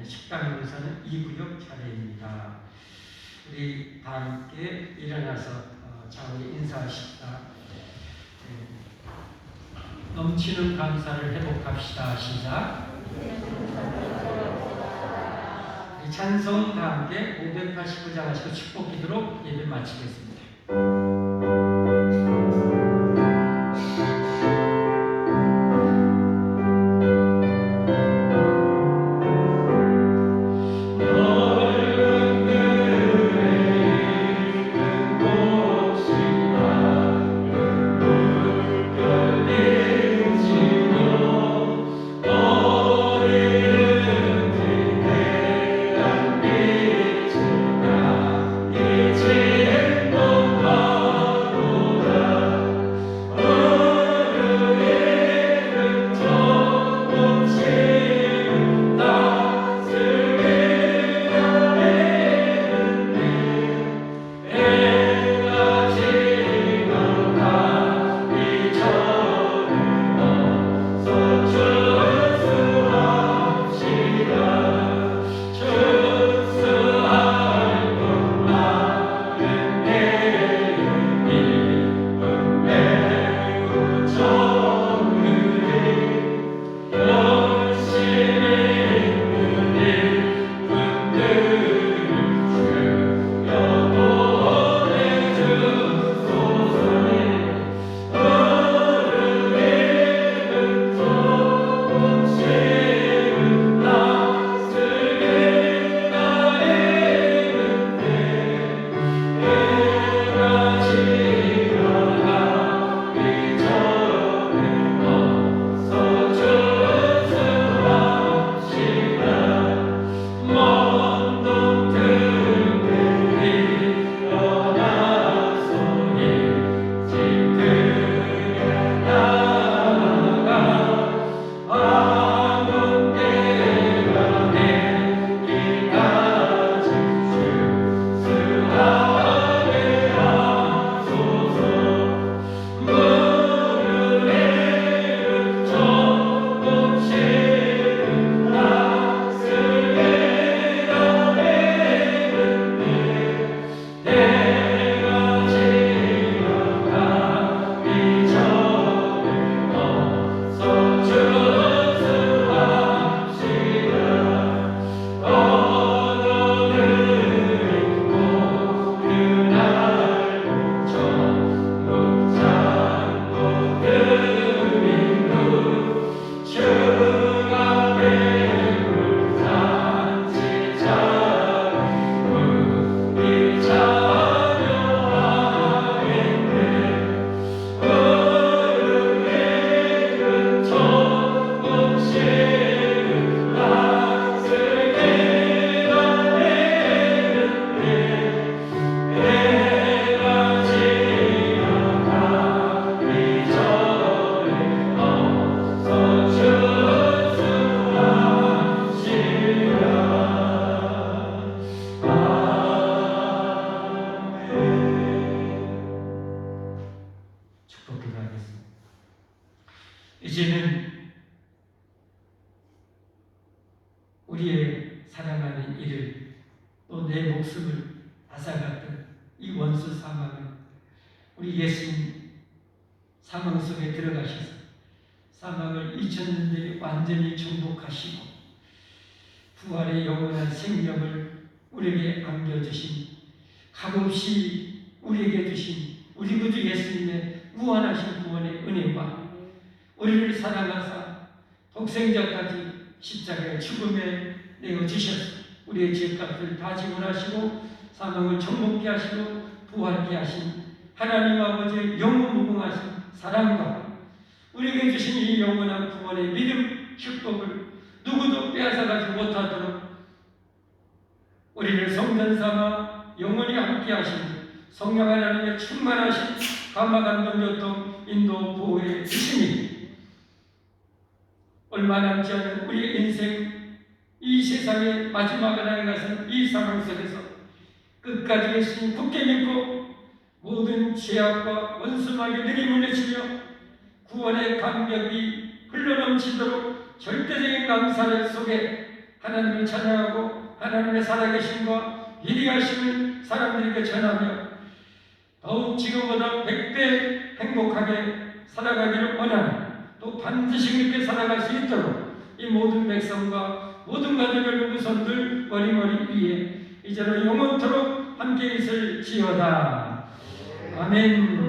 식당 용사는 2구역 차례입니다. 우리 다 함께 일어나서 좌우에 인사하십시다. 넘치는 감사를 회복합시다. 시작. 찬송 다 함께 589장 하시고 축복 기도로 예배 마치겠습니다. Oh 기도하겠습니다. 이제는 우리의 사랑하는 이를 또 내 목숨을 앗아갔던 이 원수 사망을 우리 예수님 사망 속에 들어가셔서 사망을 2000년대에 완전히 정복하시고 부활의 영원한 생명을 우리에게 안겨주신 값없이 우리에게 주신 우리 구주 예수님의 무한하신 구원의 은혜와 우리를 사랑하사 독생자까지 십자가의 죽음에 내어주셔서 우리의 죄값을 다 지불하시고 사망을 정복케 하시고 부활케 하신 하나님 아버지의 영원무궁하신 사랑과 우리에게 주신 이 영원한 구원의 믿음, 축복을 누구도 빼앗아가지 못하도록 우리를 성전 삼아 영원히 함께 하시는 성령 하나님의 충만하신 감화 감동 교통 인도 보호해 주시니 얼마 남지 않은 우리 인생 이 세상의 마지막을 향해 가서 이 상황 속에서 끝까지 예수님 굳게 믿고 모든 죄악과 원수마귀 능히 물리치며 구원의 감격이 흘러넘치도록 절대적인 감사를 속에 하나님을 찬양하고 하나님의 살아계심과 위대하심을 사람들에게 전하며 더욱 지금보다 100배 행복하게 살아가기를 원하는 또 반드시 그렇게 살아갈 수 있도록 이 모든 백성과 모든 가족을 후손들 머리머리 위에 이제로 영원토록 함께 있을지어다. 아멘.